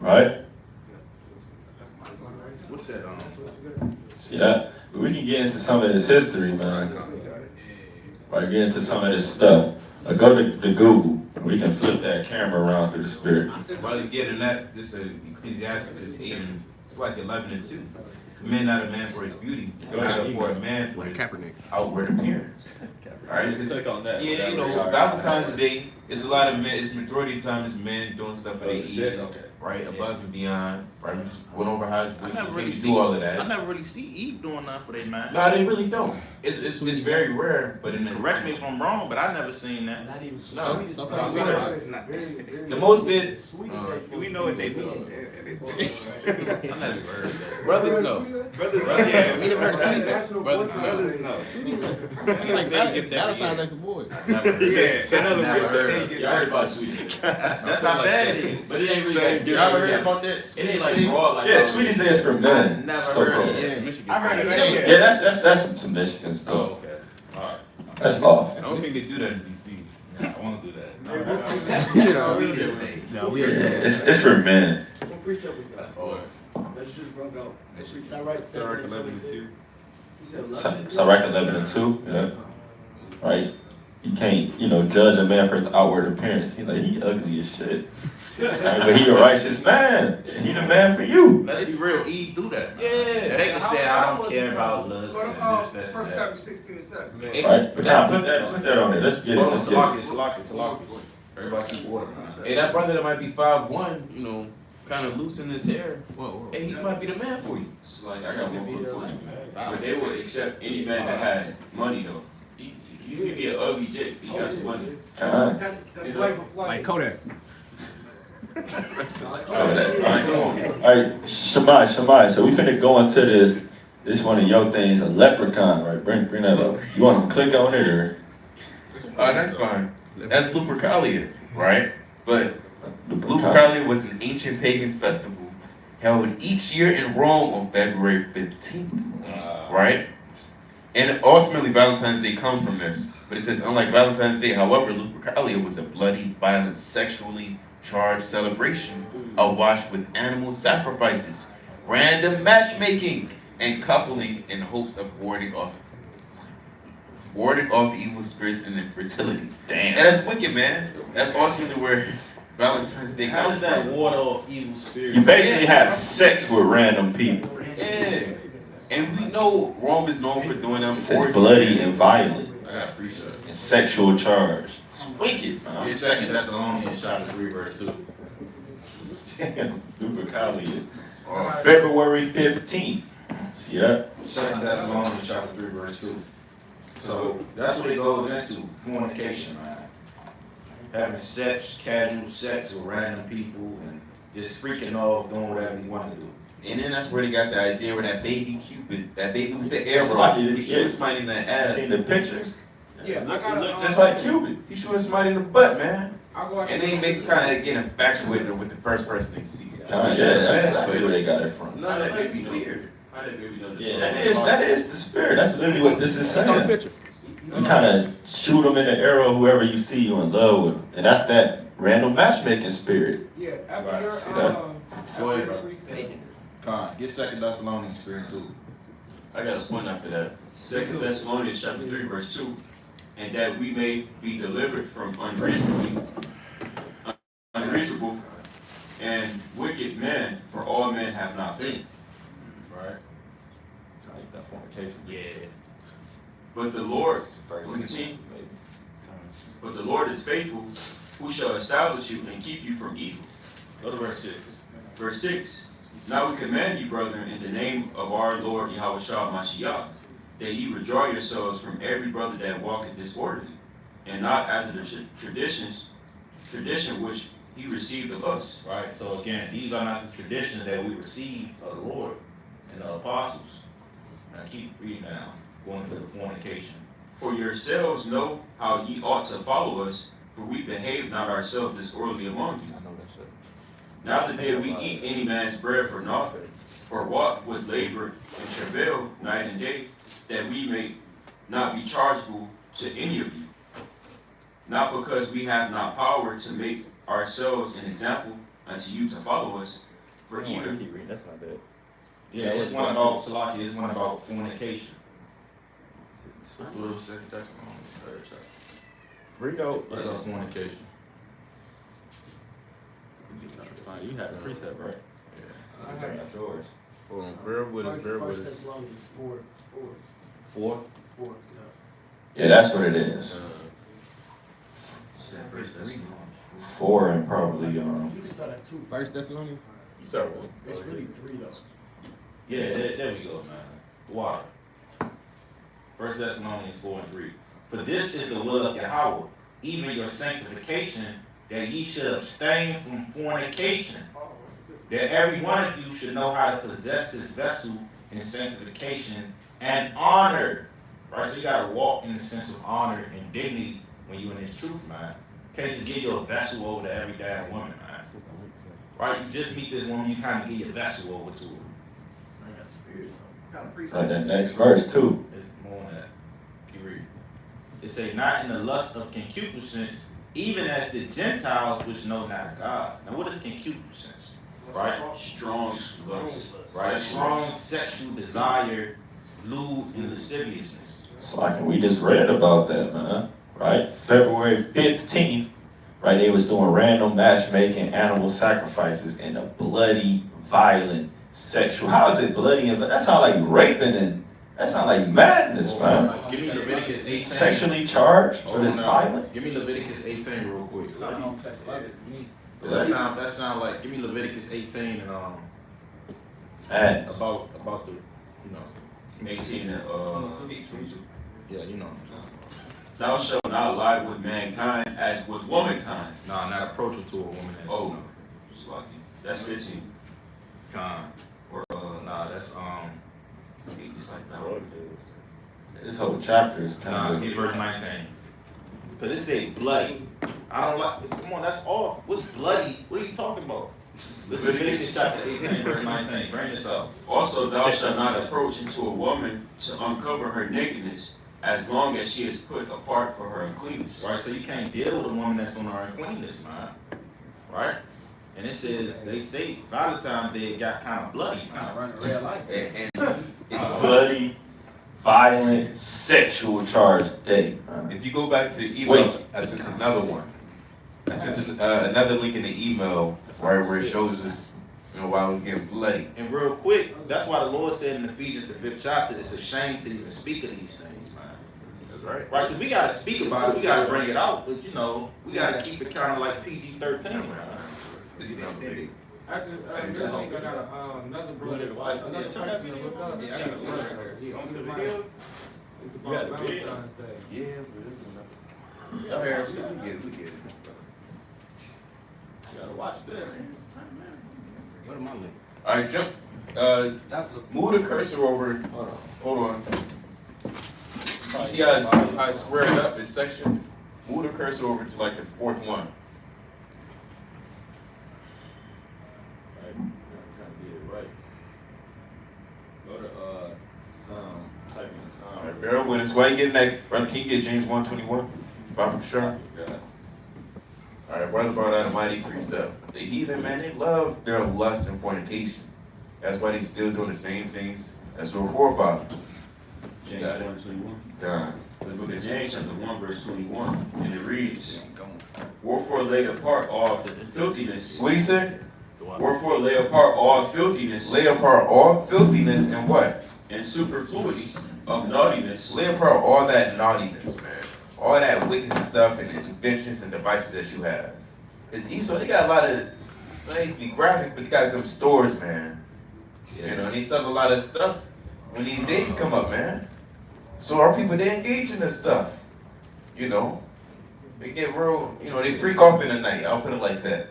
Speaker 6: Right?
Speaker 2: What's that
Speaker 6: See that? But we can get into some of this history, man. Right, get into some of this stuff. Go to Google. We can flip that camera around through the spirit.
Speaker 3: While you get in that, this Ecclesiastes 8, it's like 11 and 2. Commend not a man for his beauty, but not for a man for his outward appearance. Alright,
Speaker 6: Click on that.
Speaker 3: yeah, you know, Valentine's Day, it's a lot of men, it's majority of the time it's men doing stuff for their Eve, right, above and beyond, right, we just went over how
Speaker 2: I never really
Speaker 3: do
Speaker 2: see
Speaker 3: all of that.
Speaker 2: I never really see Eve doing nothing for their man.
Speaker 3: No, they really don't. It's very rare, but in the
Speaker 2: Correct me if I'm wrong, but I never seen that.
Speaker 5: Not even
Speaker 3: No.
Speaker 5: The
Speaker 3: most did-
Speaker 8: We know what they do.
Speaker 2: I never heard that.
Speaker 9: Brothers know.
Speaker 8: Brothers,
Speaker 9: Yeah, we never heard of sweeties.
Speaker 8: brothers know.
Speaker 9: It's like Valentine's Day for boys.
Speaker 2: Never heard that.
Speaker 8: Yeah, another
Speaker 3: Never
Speaker 8: way
Speaker 3: heard.
Speaker 8: to
Speaker 4: Yeah, I heard about sweeties.
Speaker 2: That's how bad it is.
Speaker 4: But it ain't really that different.
Speaker 2: Y'all ever heard about that?
Speaker 4: It ain't like raw like
Speaker 6: Yeah, Sweeties Day is for men.
Speaker 2: I never
Speaker 6: So
Speaker 2: heard
Speaker 6: cool.
Speaker 2: of
Speaker 9: Yeah,
Speaker 2: that.
Speaker 9: Michigan.
Speaker 8: I heard
Speaker 6: Yeah,
Speaker 8: that.
Speaker 6: that's some Michigan stuff.
Speaker 2: Oh, okay. Alright.
Speaker 6: That's off.
Speaker 3: I don't think they do that in DC.
Speaker 2: Yeah, I wanna do that.
Speaker 9: No, we are
Speaker 6: It's for men.
Speaker 5: What precept was that?
Speaker 2: That's hard.
Speaker 5: Let's just run out. Sirach 11 and 2. You said 11 and 2?
Speaker 6: Sirach 11 and 2. Yeah. Right? You can't, judge a man for his outward appearance. He ugly as shit. But he a righteous man. He the man for you.
Speaker 2: Let's be real, Eve do that.
Speaker 3: Yeah.
Speaker 2: They can say I don't care about looks and this, that,
Speaker 5: First
Speaker 2: and that.
Speaker 5: chapter 16 and 7.
Speaker 6: Right? But now put that on there. Let's get it.
Speaker 2: Hold on,
Speaker 6: Let's get it.
Speaker 2: Salaki. Everybody keep order.
Speaker 3: Hey, that brother that might be 5'1", kind of loosen his hair. Hey, he might be the man for you.
Speaker 4: It's like, I got one more point. But they will accept any man that had money, though. You can be an ugly chick, he got some money.
Speaker 5: That's flavor
Speaker 9: Like Kodak.
Speaker 6: Alright, Shemai. So we finna go into this one of your things, a leprechaun, right? Bring that up. You want to click on it or?
Speaker 1: That's fine. That's Lupercalia, right? But Lupercalia was an ancient pagan festival held each year in Rome on February 15th, right? And ultimately, Valentine's Day comes from this. But it says, unlike Valentine's Day, however, Lupercalia was a bloody, violent, sexually charged celebration awash with animal sacrifices, random matchmaking, and coupling in hopes of warding off evil spirits and infertility.
Speaker 6: Damn.
Speaker 1: And that's wicked, man. That's ultimately where Valentine's Day
Speaker 2: How
Speaker 1: comes
Speaker 2: did that
Speaker 1: from.
Speaker 2: ward off evil spirits?
Speaker 6: You basically have sex with random people.
Speaker 1: Yeah. And we know Rome is known for doing them.
Speaker 6: It says bloody and violent
Speaker 2: I got appreciate it.
Speaker 6: and sexual charge.
Speaker 1: It's wicked, man.
Speaker 2: Get second Thessalonians chapter 3 verse 2.
Speaker 6: Damn, Lupercalia. February 15th. See that?
Speaker 2: Second Thessalonians chapter 3 verse 2. So that's what it goes into, fornication, man. Having sex, casual sex with random people and just freaking off, doing whatever you want to do.
Speaker 1: And then that's where they got the idea where that baby Cupid, that baby with the arrow,
Speaker 6: Yeah.
Speaker 1: he shooting somebody in the ass.
Speaker 6: Seen the picture?
Speaker 5: Yeah, I
Speaker 6: Look
Speaker 5: got
Speaker 6: just like Cupid.
Speaker 1: He shooting somebody in the butt, man.
Speaker 5: I'll go
Speaker 1: And they make kind of get infatuated with the first person they see.
Speaker 6: Yeah, that's exactly where they got it from.
Speaker 1: No, that makes me weird.
Speaker 4: How that baby done this?
Speaker 6: Yeah, that is the spirit. That's literally what this is saying. You kind of shoot them in the arrow, whoever you see you in love with. And that's that random matchmaking spirit.
Speaker 5: Yeah, after
Speaker 2: Right,
Speaker 5: your,
Speaker 6: see that?
Speaker 2: Go ahead, brother.
Speaker 5: precept.
Speaker 2: Con, get second Thessalonians 3 and 2.
Speaker 4: I got a point after that. 2 Thessalonians chapter 3 verse 2. And that we may be delivered from unreasonable and wicked men, for all men have not faith.
Speaker 2: Right?
Speaker 4: Yeah. But the Lord, but the Lord is faithful, who shall establish you and keep you from evil.
Speaker 2: Go to verse 6.
Speaker 4: Verse 6. Now we command you, brethren, in the name of our Lord Yahushua Mashiach, that ye withdraw yourselves from every brother that walketh disorderly, and not after the tradition which he received of us.
Speaker 2: Right, so again, these are not the traditions that we received of the Lord and the apostles. Now keep reading now, going to the fornication.
Speaker 4: For yourselves know how ye ought to follow us, for we behave not ourselves disorderly among you. Neither did we eat any man's bread for naught, or walk with labor and travail night and day, that we may not be chargeable to any of you. Not because we have not power to make ourselves an example unto you to follow us, for even
Speaker 6: That's not bad.
Speaker 2: Yeah, it's one about Salaki, it's one about fornication. Little second Thessalonians, third chapter.
Speaker 3: Read out.
Speaker 2: What's up, fornication?
Speaker 6: You had the precept, right? That's yours.
Speaker 3: Hold on, bear with us, bear
Speaker 5: First
Speaker 3: with us.
Speaker 5: Thessalonians 4.
Speaker 2: 4?
Speaker 5: 4.
Speaker 6: Yeah, that's what it is.
Speaker 2: First Thessalonians.
Speaker 6: 4 and probably
Speaker 5: You can start at 2.
Speaker 8: First Thessalonians?
Speaker 3: You start with.
Speaker 5: It's really 3 though.
Speaker 2: Yeah, there we go, man. Water. First Thessalonians 4 and 3. For this is the will of Yahweh, even your sanctification, that ye should abstain from fornication, that every one of you should know how to possess his vessel in sanctification and honor. Right? So you gotta walk in the sense of honor and dignity when you're in this truth, man. Can't just give your vessel over to every damn woman, man. Right? You just meet this woman, you kind of give your vessel over to her.
Speaker 6: like that next verse too.
Speaker 2: It's more than that. Keep reading. It say, not in the lust of concupiscence, even as the Gentiles which know not God. Now what is concupiscence? Right?
Speaker 4: Strong lust.
Speaker 2: Right? Strong sexual desire, lewd and lasciviousness.
Speaker 6: So like we just read about that, man. Right? February 15th, right? They was doing random matchmaking, animal sacrifices, and a bloody, violent, sexual. How is it bloody? That sounds like raping and that sounds like madness, man.
Speaker 2: Give me Leviticus 18.
Speaker 6: Sexually charged for this violent.
Speaker 2: Give me Leviticus 18 real quick.
Speaker 6: Yeah.
Speaker 2: That sound like, give me Leviticus 18
Speaker 6: And
Speaker 2: about the, you know,
Speaker 4: 18 and 22.
Speaker 2: yeah, you know.
Speaker 4: Thou shalt not lie with mankind as with womankind.
Speaker 2: Nah, not approaching to a woman that's,
Speaker 4: Oh, Slocky. That's 15.
Speaker 2: Con.
Speaker 4: Or
Speaker 2: Nah, that's
Speaker 4: it's like that.
Speaker 6: this whole chapter is kind
Speaker 2: Nah,
Speaker 6: of
Speaker 2: get verse 19. Cause it say bloody. I don't like. Come on, that's off. What's bloody? What are you talking about? Leviticus chapter 18, verse 19. Bring this up.
Speaker 4: Also, thou shalt not approach into a woman to uncover her nakedness, as long as she is put apart for her uncleanness.
Speaker 2: Right. So you can't deal with a woman that's on her uncleanness, man. Right. And it says they say Valentines Day got kind of bloody.
Speaker 9: Running real life.
Speaker 3: And
Speaker 6: it's bloody, violent, sexual charged day.
Speaker 3: if you go back to the email,
Speaker 6: Wait.
Speaker 3: I sent another one. I sent another link in the email where it shows us, you know, why I was getting bloody.
Speaker 2: And real quick, that's why the Lord said in Ephesians the 5th chapter, it's a shame to even speak of these things, man.
Speaker 3: That's right.
Speaker 2: Right? Because we got to speak about it. We got to bring it out. But, you know, we got to keep it kind of like PG-13, man.
Speaker 3: This is not big.
Speaker 7: I think I got another brother, another person to look up.
Speaker 9: Yeah, I got a brother.
Speaker 7: He on the video. It's about Valentine's Day.
Speaker 3: Yeah, but this is enough. We get it.
Speaker 7: You gotta watch this.
Speaker 9: What am I looking?
Speaker 3: All right, jump.
Speaker 9: That's the
Speaker 3: Move the cursor over. Hold on. You see how I squared it up this section? Move the cursor over to like the fourth one.
Speaker 6: Go to Psalm, type in Psalm.
Speaker 3: All right, bear with us. Why you getting that? Brother, can you get James 1:21? Bible sure. All right, brother brought out a mighty precept. The heathen, man, they love their lust and fornication. That's why they still doing the same things as their forefathers.
Speaker 4: James 1:21.
Speaker 3: Done.
Speaker 4: The book of James, chapter 1, verse 21. And it reads, wherefore lay apart all filthiness.
Speaker 3: What do you say?
Speaker 4: Wherefore lay apart all filthiness.
Speaker 3: Lay apart all filthiness and what?
Speaker 4: And superfluity of naughtiness.
Speaker 3: Lay apart all that naughtiness, man. All that wicked stuff and inventions and devices that you have. It's Esau. They got a lot of, I hate to be graphic, but they got them stores, man. You know, they sell a lot of stuff when these days come up, man. So our people, they engage in this stuff. You know, they get real, you know, they freak off in the night. I'll put it like that.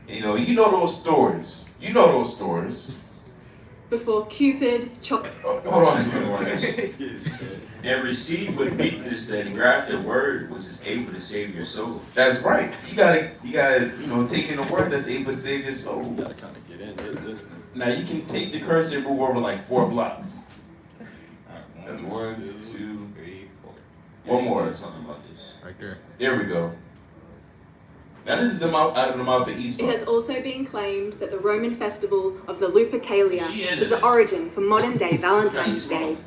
Speaker 3: You know those stories. You know those stories.
Speaker 10: Before Cupid chopped.
Speaker 3: Oh, hold on.
Speaker 4: And receive with meekness the engrafted word which is able to save your soul.
Speaker 3: That's right. You gotta, take in the word that's able to save your soul.
Speaker 6: You gotta kind of get into this one.
Speaker 3: Now you can take the cursor and move over like 4 blocks. That's 1, 2, 3, 4. One more.
Speaker 4: Something about this.
Speaker 8: Right there.
Speaker 3: There we go. Now this is out of the mouth of Esau.
Speaker 10: It has also been claimed that the Roman festival of the Lupercalia was the origin for modern-day Valentine's Day.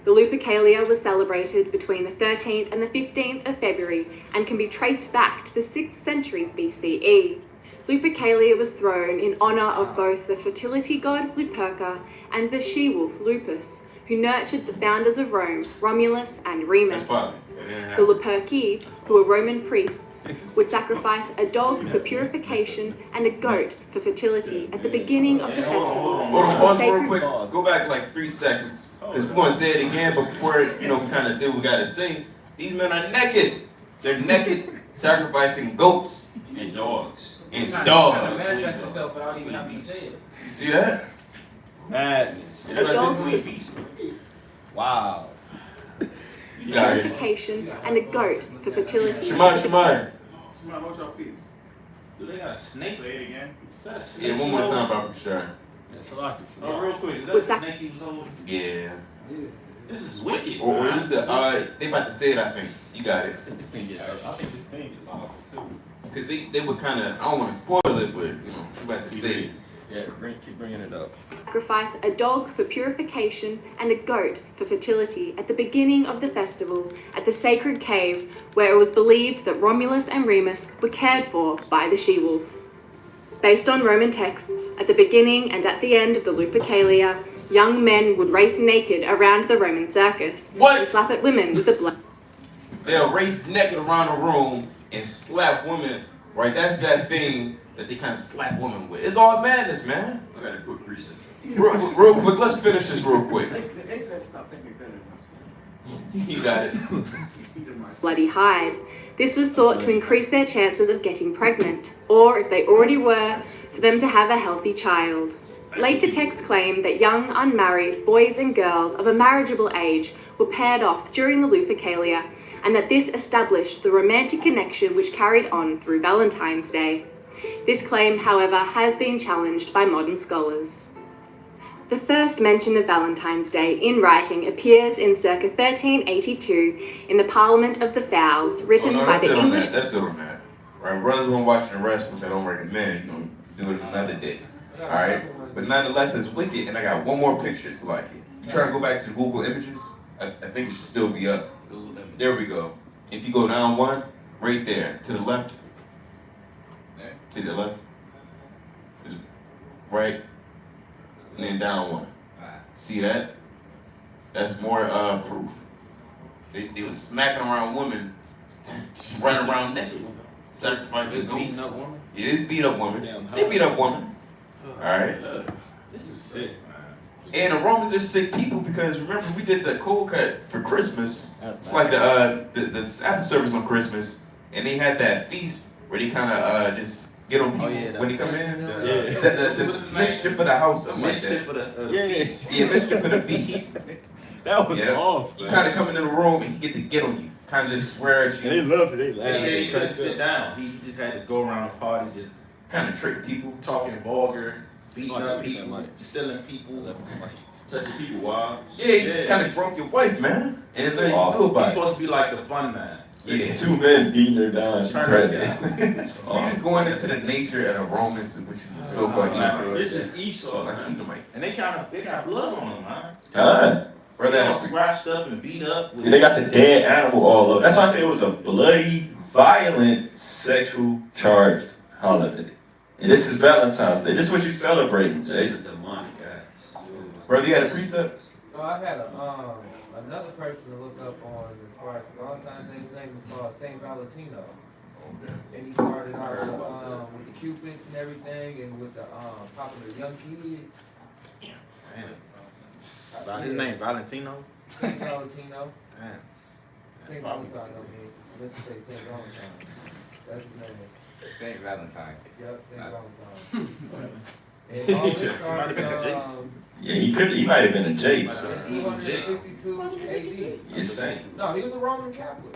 Speaker 10: The Lupercalia was celebrated between the 13th and the 15th of February and can be traced back to the 6th century BCE. Lupercalia was thrown in honour of both the fertility god Luperca and the she-wolf Lupus, who nurtured the founders of Rome, Romulus and Remus. The Luperci, who were Roman priests, would sacrifice a dog for purification and a goat for fertility at the beginning of the festival.
Speaker 3: Hold on, pause real quick. Go back like 3 seconds. Because we're going to say it again, but before, we kind of say what we got to say. These men are naked. They're naked, sacrificing goats
Speaker 4: And dogs.
Speaker 3: and dogs.
Speaker 9: Manifest itself without even having to say it.
Speaker 3: You see that?
Speaker 8: Madness.
Speaker 3: That's
Speaker 10: dog
Speaker 3: his lead beast.
Speaker 8: Wow.
Speaker 3: You got it.
Speaker 10: Purification and a goat for fertility.
Speaker 3: Shemai.
Speaker 2: Somebody hold your peace. Do they got a snake laid again? Is that a snake?
Speaker 3: Yeah, one more time, Barbara Sure.
Speaker 2: Oh, real quick. Is that
Speaker 10: What's
Speaker 2: a
Speaker 10: that?
Speaker 2: snake he was over?
Speaker 3: Yeah.
Speaker 2: This is wicked.
Speaker 3: Or you said, they about to say it, I think. You got it.
Speaker 8: I think this thing is awful too.
Speaker 3: Because they would kind of, I don't want to spoil it, but, she about to say it.
Speaker 8: Yeah, keep bringing it up.
Speaker 10: Sacrifice a dog for purification and a goat for fertility at the beginning of the festival at the sacred cave, where it was believed that Romulus and Remus were cared for by the she-wolf. Based on Roman texts, at the beginning and at the end of the Lupercalia, young men would race naked around the Roman circus and slap at women with a blood.
Speaker 3: They'll race naked around the room and slap women, right? That's that thing that they kind of slap women with. It's all madness, man.
Speaker 4: I got a quick reason.
Speaker 3: Real quick, let's finish this real quick. You got it.
Speaker 10: Bloody hide. This was thought to increase their chances of getting pregnant, or if they already were, for them to have a healthy child. Later texts claim that young, unmarried boys and girls of a marriageable age were paired off during the Lupercalia, and that this established the romantic connection which carried on through Valentine's Day. This claim, however, has been challenged by modern scholars. The first mention of Valentine's Day in writing appears in circa 1382 in the Parliament of the Fowls, written by the English...
Speaker 3: That's it on that. Right, brothers want to watch the rest, which I don't recommend. Do it another day. Alright? But nonetheless, it's wicked, and I got one more picture so like it. You try to go back to Google Images? I think it should still be up. There we go. If you go down one, right there, to the left. To the left. Is right. And then down one. See that? That's more proof. They was smacking around women, running around naked, sacrificing goats. Yeah, they beat up women. They beat up women. Alright.
Speaker 8: This is sick, man.
Speaker 3: And the Romans are sick people because remember we did the cold cut for Christmas. It's like the Sabbath service on Christmas, and they had that feast where they kind of just get on people when they come in. The mischief for the house, something like that.
Speaker 2: Mischief for the feast.
Speaker 3: Yeah, mischief for the feast.
Speaker 8: That was off.
Speaker 3: You kind of come in the room and he get on you, kind of just swear at you.
Speaker 8: They loved it. They
Speaker 2: They
Speaker 8: laughed.
Speaker 2: said he couldn't sit down. He just had to go around the party, just
Speaker 3: Kind of trick people.
Speaker 2: talking vulgar, beating up people, stealing people.
Speaker 4: Touching people wild.
Speaker 3: Yeah, you kind of broke your wife, man. And it's nothing you can do
Speaker 2: He's
Speaker 3: about it.
Speaker 2: supposed to be like the fun man.
Speaker 3: Yeah.
Speaker 6: 2 men beating her down. She
Speaker 2: Turn her
Speaker 6: pregnant.
Speaker 2: down.
Speaker 6: That's
Speaker 3: You're just going into the nature of the Romans, which is so funny.
Speaker 4: This is
Speaker 3: It's
Speaker 4: Esau,
Speaker 3: like
Speaker 4: man.
Speaker 3: Edomites.
Speaker 2: And they got blood on them, man.
Speaker 6: God.
Speaker 2: They
Speaker 3: Brother,
Speaker 2: all scratched up and beat up.
Speaker 6: They got the dead animal all over. That's why I say it was a bloody, violent, sexual charged holiday. And this is Valentine's Day. This is what you celebrating,
Speaker 4: This
Speaker 6: Jay.
Speaker 4: is demonic ass.
Speaker 3: brother, you had a precept?
Speaker 7: No, I had another person to look up on as far as Valentine's Day. His name is called Saint Valentino.
Speaker 3: Okay.
Speaker 7: And he started out with the Cupids and everything, and with the popular young kids.
Speaker 2: His name Valentino.
Speaker 7: Saint Valentino.
Speaker 2: Damn.
Speaker 7: Saint Valentine, I meant to say Saint Valentine. That's his name.
Speaker 9: Saint Valentine.
Speaker 7: Yep, Saint Valentine. And all this
Speaker 2: Might have been a J.
Speaker 7: started
Speaker 6: Yeah, he might have been a J.
Speaker 7: in 262 AD.
Speaker 6: You're saying.
Speaker 7: No, he was a Roman Catholic.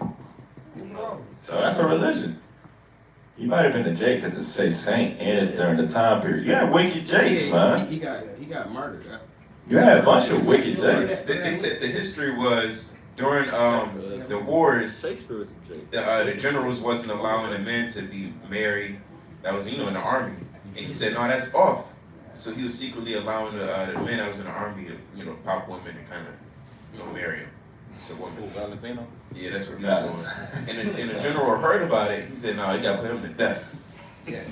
Speaker 7: He was Roman.
Speaker 6: So that's a religion. He might have been a J because it says saint and it's during the time period. You had wicked J's, man.
Speaker 5: He got murdered.
Speaker 6: You had a bunch of wicked J's.
Speaker 3: They said the history was during the wars,
Speaker 8: Shakespeare was a J.
Speaker 3: the generals wasn't allowing the men to be married. That was in the army, and he said no, that's off. So he was secretly allowing the men that was in the army to pop women and kind of marry him. It's a woman.
Speaker 8: Valentino?
Speaker 3: Yeah, that's what he was doing. And the general heard about it. He said, "No, you gotta put him to death."
Speaker 2: Yeah.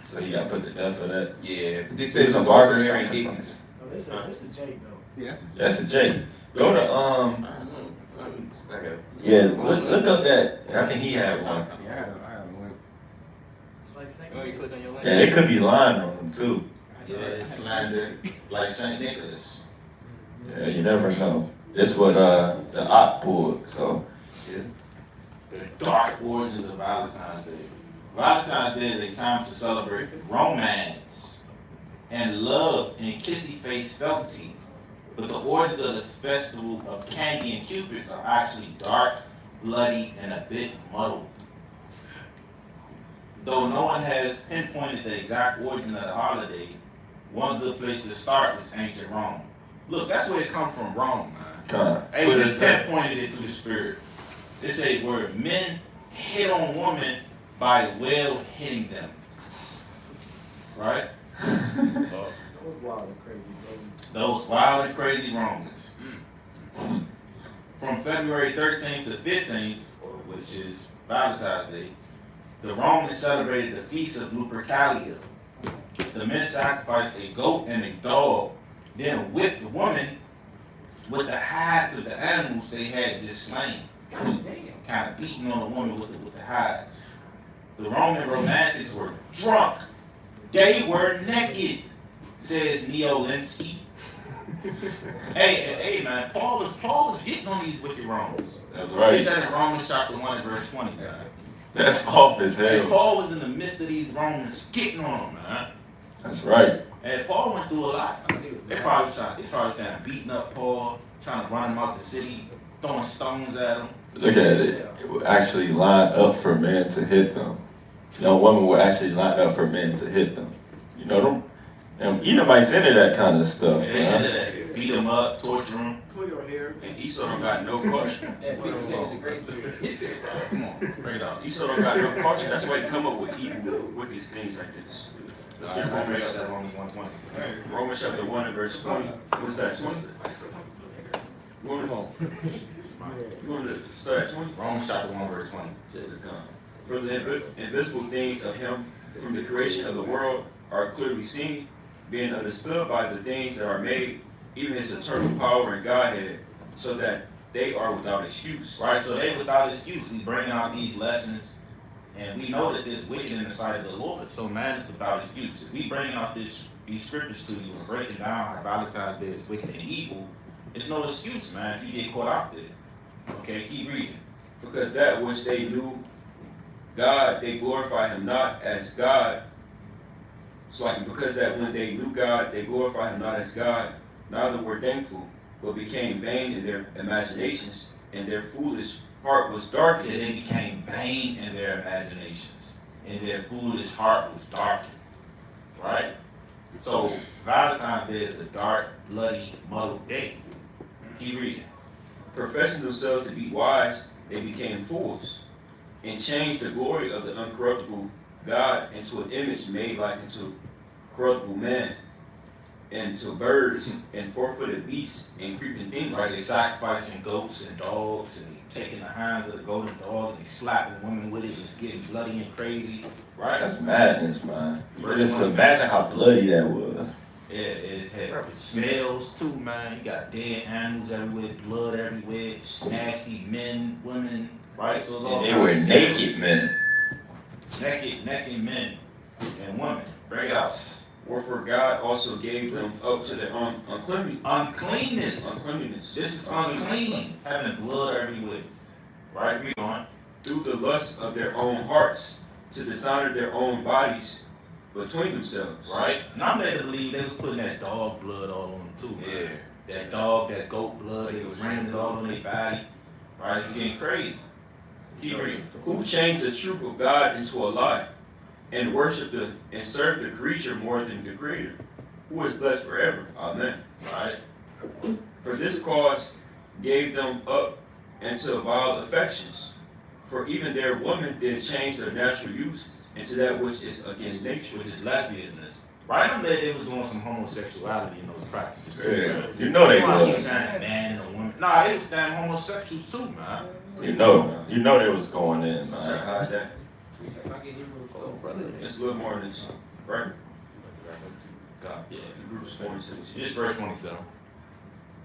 Speaker 6: So he got put to death for that.
Speaker 3: Yeah, but they
Speaker 6: It
Speaker 3: said
Speaker 6: was
Speaker 3: he
Speaker 6: a
Speaker 3: was also
Speaker 6: barber
Speaker 3: marrying
Speaker 6: sacrifice.
Speaker 5: Oh, that's a Jake though.
Speaker 8: Yeah,
Speaker 6: That's a J. Go to
Speaker 3: Okay.
Speaker 6: yeah, look up that. I think he had one.
Speaker 8: Yeah, I had one.
Speaker 5: It's like Saint.
Speaker 9: Oh, you click on your link.
Speaker 6: Yeah, it could be lying on him too.
Speaker 2: Yeah, it's slander like St. Nicholas.
Speaker 6: Yeah, you never know. This what the op pulled. So
Speaker 2: The dark origins of Valentine's Day. Valentine's Day is a time to celebrate romance and love in kissy face felty. But the origins of this festival of candy and cupids are actually dark, bloody, and a bit muddled. Though no one has pinpointed the exact origin of the holiday, one good place to start is ancient Rome. Look, that's where it comes from, Rome, man. Hey,
Speaker 6: put
Speaker 2: just
Speaker 6: it
Speaker 2: pinpointed it through the spirit. It says where men hit on women by well hitting them. Right?
Speaker 5: That was wild and crazy, bro.
Speaker 2: Those wild and crazy Romans. From February 13th to 15th, which is Valentine's Day, the Romans celebrated the feast of Lupercalia. The men sacrificed a goat and a dog, then whipped the woman with the hides of the animals they had just slain. Kind of beating on the woman with the hides. The Roman romantics were drunk. They were naked, says Neolinsky. hey, man, Paul was getting on these wicked Romans.
Speaker 6: That's
Speaker 2: Read
Speaker 6: right.
Speaker 2: that in Romans chapter 1 and verse 20, man.
Speaker 6: That's off his
Speaker 2: And
Speaker 6: head.
Speaker 2: Paul was in the midst of these Romans getting on them, man.
Speaker 6: That's right.
Speaker 2: And Paul went through a lot. They probably trying beating up Paul, trying to run him out the city, throwing stones at him.
Speaker 6: Look at it. It would actually line up for men to hit them. Young women would actually line up for men to hit them. You know them? And Edomites into that kind of stuff,
Speaker 2: And they
Speaker 6: man.
Speaker 2: ended that. Beat him up, torture him.
Speaker 8: Pull your hair.
Speaker 4: And Esau don't got no culture.
Speaker 9: That big shit is the great
Speaker 2: Come on, break it out.
Speaker 4: Esau don't got no culture. That's why he come up with evil, wicked things like this. Let's get Romans
Speaker 2: That's
Speaker 4: chapter-
Speaker 2: Romans 1:20.
Speaker 4: Romans chapter 1 and verse 20. What is that, 20? You want to start at 20?
Speaker 2: Romans chapter 1 verse 20.
Speaker 4: For the invisible things of him from the creation of the world are clearly seen, being understood by the things that are made, even his eternal power and Godhead, so that they are without excuse.
Speaker 2: Right, so they without excuse. We bring out these lessons, and we know that there's wicked in the sight of the Lord. So man is without excuse. If we bring out these scriptures to you and breaking down how Valentine's Day is wicked and evil, it's no excuse, man, if you get caught out there. Okay, keep reading.
Speaker 4: Because that which they knew God, they glorify him not as God. So like, because that when they knew God, they glorify him not as God, neither were thankful, but became vain in their imaginations, and their foolish heart was
Speaker 2: So
Speaker 4: darkened.
Speaker 2: they became vain in their imaginations, and their foolish heart was darkened. Right? So Valentine's Day is a dark, bloody, muddled day. Keep reading.
Speaker 4: Professing themselves to be wise, they became fools, and changed the glory of the uncorruptible God into an image made like unto corruptible man, and to birds, and four-footed beasts, and creeping things.
Speaker 2: Right? They sacrificing goats and dogs, and they taking the hinds of the goat and dog, and they slapping women with it, and it's getting bloody and crazy. Right?
Speaker 6: That's madness, man. Just imagine how bloody that was.
Speaker 2: Yeah, it had smells too, man. You got dead animals everywhere, blood everywhere, nasty men, women, right? So it's all
Speaker 6: And they
Speaker 2: kinds
Speaker 6: were
Speaker 2: of
Speaker 6: naked
Speaker 2: smells.
Speaker 6: men.
Speaker 2: Naked men and women. Break it out.
Speaker 4: Wherefore God also gave them up to their
Speaker 2: Uncleanness.
Speaker 4: uncleanness.
Speaker 2: This is unclean. Having blood everywhere. Right? Read on.
Speaker 4: Through the lusts of their own hearts, to dishonor their own bodies between themselves.
Speaker 2: Right? And I'm led to believe they was putting that dog blood all on them too. Man. That dog, that goat blood, they was raining it all on their body. Right? It's getting crazy. Keep reading.
Speaker 4: Who changed the truth of God into a lie, and worshiped and served the creature more than the Creator, who is blessed forever. Amen.
Speaker 2: Right?
Speaker 4: For this cause gave them up into vile affections. For even their women did change their natural use into that which is against nature.
Speaker 2: Which is lesbianism. Right? I bet they was doing some homosexuality in those practices too.
Speaker 6: Yeah, you know they
Speaker 2: I keep
Speaker 6: was.
Speaker 2: saying a man and a woman. Nah, they was damn homosexuals too, man.
Speaker 6: You know they was going in, man.
Speaker 4: Hide that.
Speaker 9: If I get Hebrews 12,
Speaker 4: Brother, it's a little more than this, right? Yeah, Hebrews 46.
Speaker 2: It's verse 27.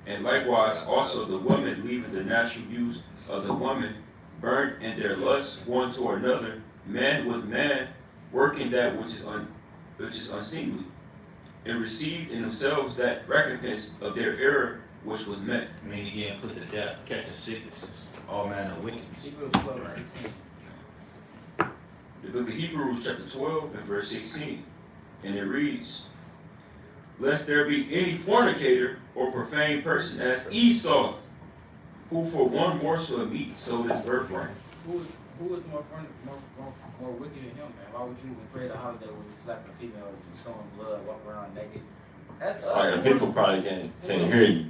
Speaker 4: And likewise, also the women leaving the natural use of the woman, burnt in their lust one toward another, man with man, working that which is unseemly, and received in themselves that recompense of their error which was met.
Speaker 2: I mean, again, put to death, catching sicknesses, all manner of wickedness.
Speaker 9: Hebrews 12 and 16.
Speaker 4: The book of Hebrews chapter 12 and verse 16. And it reads, lest there be any fornicator or profane person as Esau, who for one morsel of meat sold his birthright.
Speaker 9: Who is more wicked than him, man? Why would you even create a holiday where you slapping a female and showing blood, walking around naked? That's
Speaker 6: It's like the people probably can't hear you.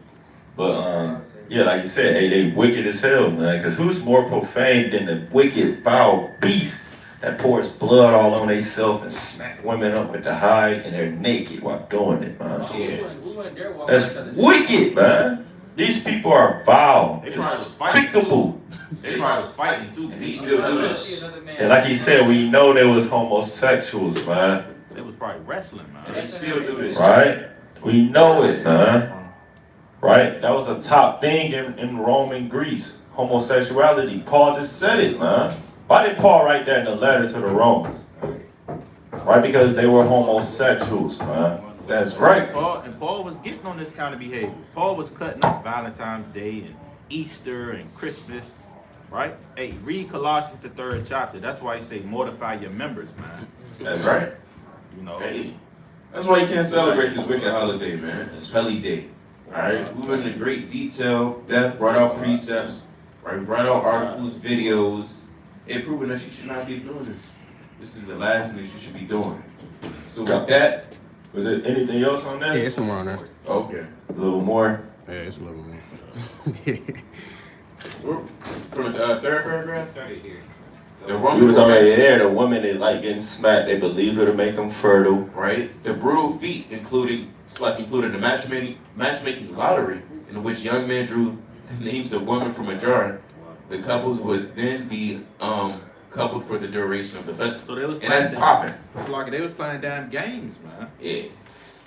Speaker 6: But yeah, like you said, hey, they wicked as hell, man. Cause who's more profane than the wicked, foul beast that pours blood all on themselves and smack women up with the hide and they're naked while doing it, man? That's wicked, man. These people are vile,
Speaker 2: They probably was fighting
Speaker 6: despicable.
Speaker 2: They probably was fighting too.
Speaker 4: And he still do this.
Speaker 6: And like he said, we know there was homosexuals, man.
Speaker 2: They was probably wrestling, man.
Speaker 4: And he still do this.
Speaker 6: Right? We know it, man. Right? That was a top thing in Roman Greece. Homosexuality. Paul just said it, man. Why did Paul write that in the letter to the Romans? Right? Because they were homosexuals, man.
Speaker 1: That's right.
Speaker 2: Paul was getting on this kind of behavior. Paul was cutting up Valentine's Day and Easter and Christmas, right? Hey, read Colossians the 3rd chapter. That's why he say mortify your members, man.
Speaker 1: That's right.
Speaker 2: You know.
Speaker 1: Hey, that's why you can't celebrate this wicked holiday, man. It's Helly Day. Alright? We went into great detail, depth, brought out precepts, right? We brought out articles, videos, it proving that you should not be doing this. This is the last thing that you should be doing. So with that,
Speaker 6: Was there anything else on this?
Speaker 5: Yeah, it's some more on there.
Speaker 1: okay.
Speaker 6: A little more.
Speaker 5: Yeah, it's a little more.
Speaker 1: From the third paragraph? The
Speaker 6: We
Speaker 1: Roman
Speaker 6: was already there. The women they like getting smacked. They believe it'll make them fertile.
Speaker 1: right? The brutal feat included the matchmaking lottery in which young men drew the names of women from a jar. The couples would then be coupled for the duration of the festival.
Speaker 2: So they was
Speaker 1: And that's
Speaker 2: playing
Speaker 1: popping.
Speaker 2: It's like they was playing damn games, man.
Speaker 1: Yeah.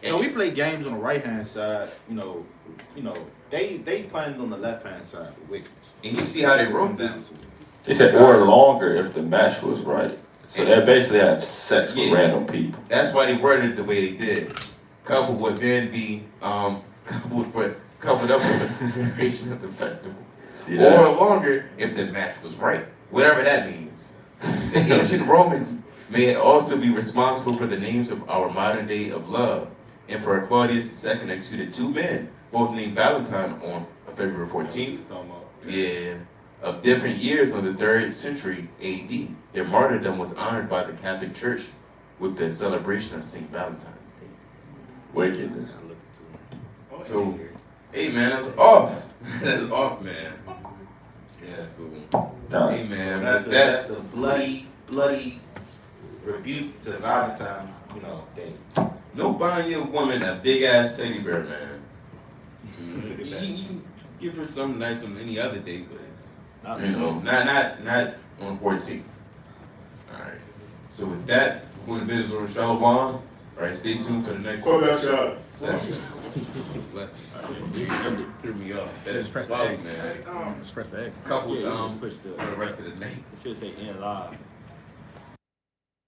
Speaker 2: You know, we play games on the right hand side. You know, they playing on the left hand side for wickedness.
Speaker 1: And you see how they wrote this.
Speaker 6: They said or longer if the match was right. So they basically have sex with
Speaker 1: Yeah.
Speaker 6: random people.
Speaker 1: That's why they worded it the way they did. Couple would then be coupled up for the duration of the festival.
Speaker 6: See that?
Speaker 1: Or longer if the math was right. Whatever that means. The ancient Romans may also be responsible for the names of our modern day of love. Emperor Claudius II executed 2 men, both named Valentine on February 14th. Yeah. Of different years on the 3rd century AD. Their martyrdom was honored by the Catholic Church with the celebration of St. Valentine's Day.
Speaker 6: Wickedness.
Speaker 1: So, hey man, that's off. That's off, man. Yeah, so,
Speaker 6: Nah.
Speaker 1: hey man,
Speaker 2: That's the bloody rebuke to Valentine, Day.
Speaker 1: no buying your woman a big ass teddy bear, man. You can give her something nice on any other day, but not on 14th. All right. So with that, we're going to visit with Shalom. All right, stay tuned for the next session. Bless you. Threw me off. That is
Speaker 5: Press the
Speaker 1: flawless,
Speaker 5: X.
Speaker 1: man.
Speaker 5: Just press the X.
Speaker 1: Couple
Speaker 8: push
Speaker 1: for the rest of the night.
Speaker 8: It should say in live.